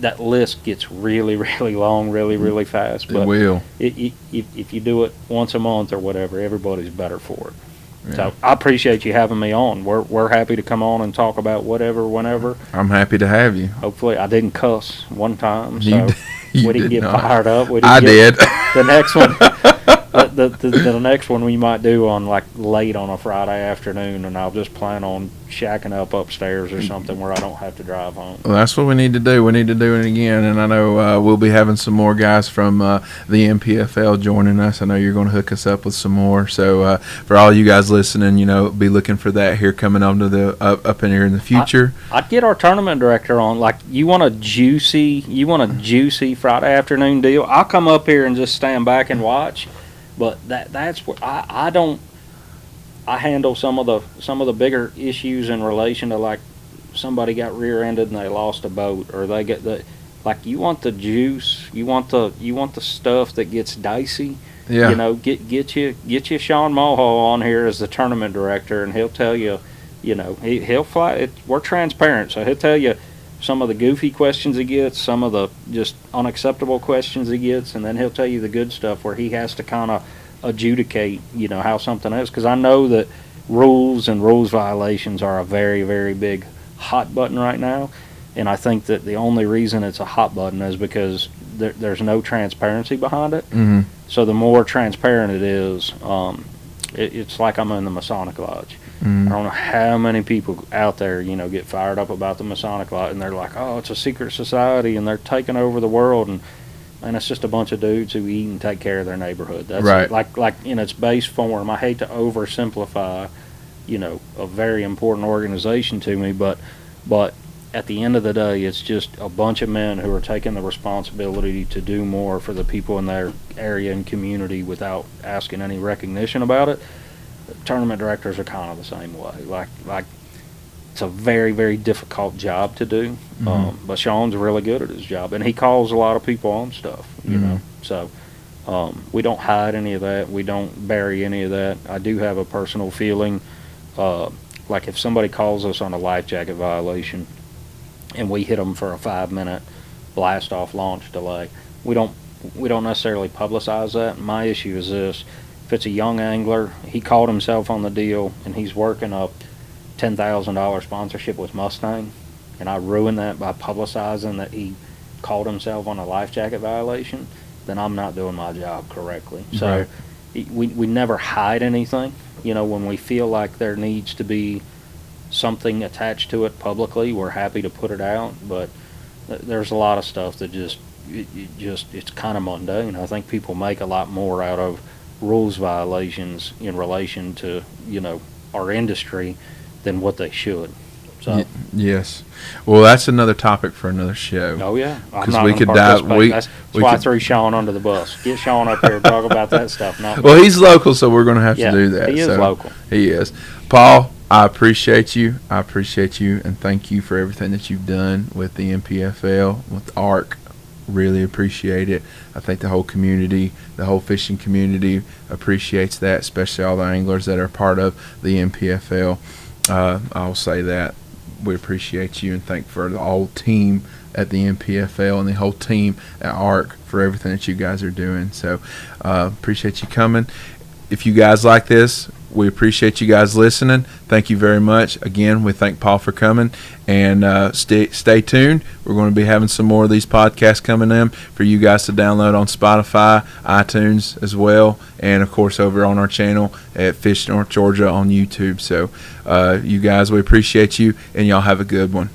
that list gets really, really long, really, really fast. But it will. If you do it once a month or whatever, everybody's better for it. Yeah. So I appreciate you having me on. We're happy to come on and talk about whatever, whenever. I'm happy to have you. Hopefully, I didn't cuss one time, so we didn't get not. fired up. I did. The next one. The next one we might do on like late on a Friday afternoon, and I'll just plan on shacking up upstairs or something where I don't have to drive home. Well, that's what we need to do. We need to do it again, and I know we'll be having some more guys from the NPFL joining us. I know you're going to hook us up with some more. So for all you guys listening, be looking for that here coming up to the up in here in the future. I'd get our tournament director on. Like, you want a juicy Friday afternoon deal? I'll come up here and just stand back and watch. But that's what I don't. I handle some of the bigger issues in relation to, like, somebody got rear-ended and they lost a boat, or they get the, like, you want the juice, you want the stuff that gets dicey. Yeah. Get you Sean Mulhall on here as the tournament director, and he'll tell you, he'll fly it. We're transparent, so he'll tell you some of the goofy questions he gets, some of the just unacceptable questions he gets, and then he'll tell you the good stuff where he has to kind of adjudicate, how something is. Because I know that rules and rules violations are a very, very big hot button right now, and I think that the only reason it's a hot button is because there's no transparency behind it. Mm-hmm. So the more transparent it is, it's like I'm in the Masonic Lodge. I don't know how many people out there, get fired up about the Masonic Lodge, and they're like, oh, it's a secret society, and they're taking over the world, and it's just a bunch of dudes who eat and take care of their neighborhood. That's right. Like in its base form. I hate to oversimplify, a very important organization to me, but at the end of the day, it's just a bunch of men who are taking the responsibility to do more for the people in their area and community without asking any recognition about it. Tournament directors are kind of the same way. Like it's a very, very difficult job to do. But Sean's really good at his job, and he calls a lot of people on stuff. So we don't hide any of that. We don't bury any of that. I do have a personal feeling, like if somebody calls us on a life jacket violation, and we hit them for a 5-minute blast off launch delay, we don't necessarily publicize that. My issue is this. If it's a young angler, he called himself on the deal, and he's working up $10,000 sponsorship with Mustang, and I ruined that by publicizing that he called himself on a life jacket violation, then I'm not doing my job correctly. So we never hide anything. When we feel like there needs to be something attached to it publicly, we're happy to put it out, but there's a lot of stuff that it's kind of mundane. I think people make a lot more out of rules violations in relation to our industry than what they should. So yes, well, that's another topic for another show. Oh yeah, because we could dive. That's why I threw Sean under the bus. Get Sean up here and talk about that stuff. Well, he's local, so we're going to have to do that. He is local. He is. Paul, I appreciate you. And thank you for everything that you've done with the NPFL, with Ark. Really appreciate it. I think the whole community, the whole fishing community appreciates that, especially all the anglers that are part of the NPFL. I'll say that. We appreciate you and thank for the whole team at the NPFL and the whole team at Ark for everything that you guys are doing. So appreciate you coming. If you guys like this, we appreciate you guys listening. Thank you very much. Again, we thank Paul for coming, and stay tuned. We're going to be having some more of these podcasts coming in for you guys to download on Spotify, iTunes as well, and of course over on our channel at Fish North Georgia on YouTube. So you guys, we appreciate you, and y'all have a good one.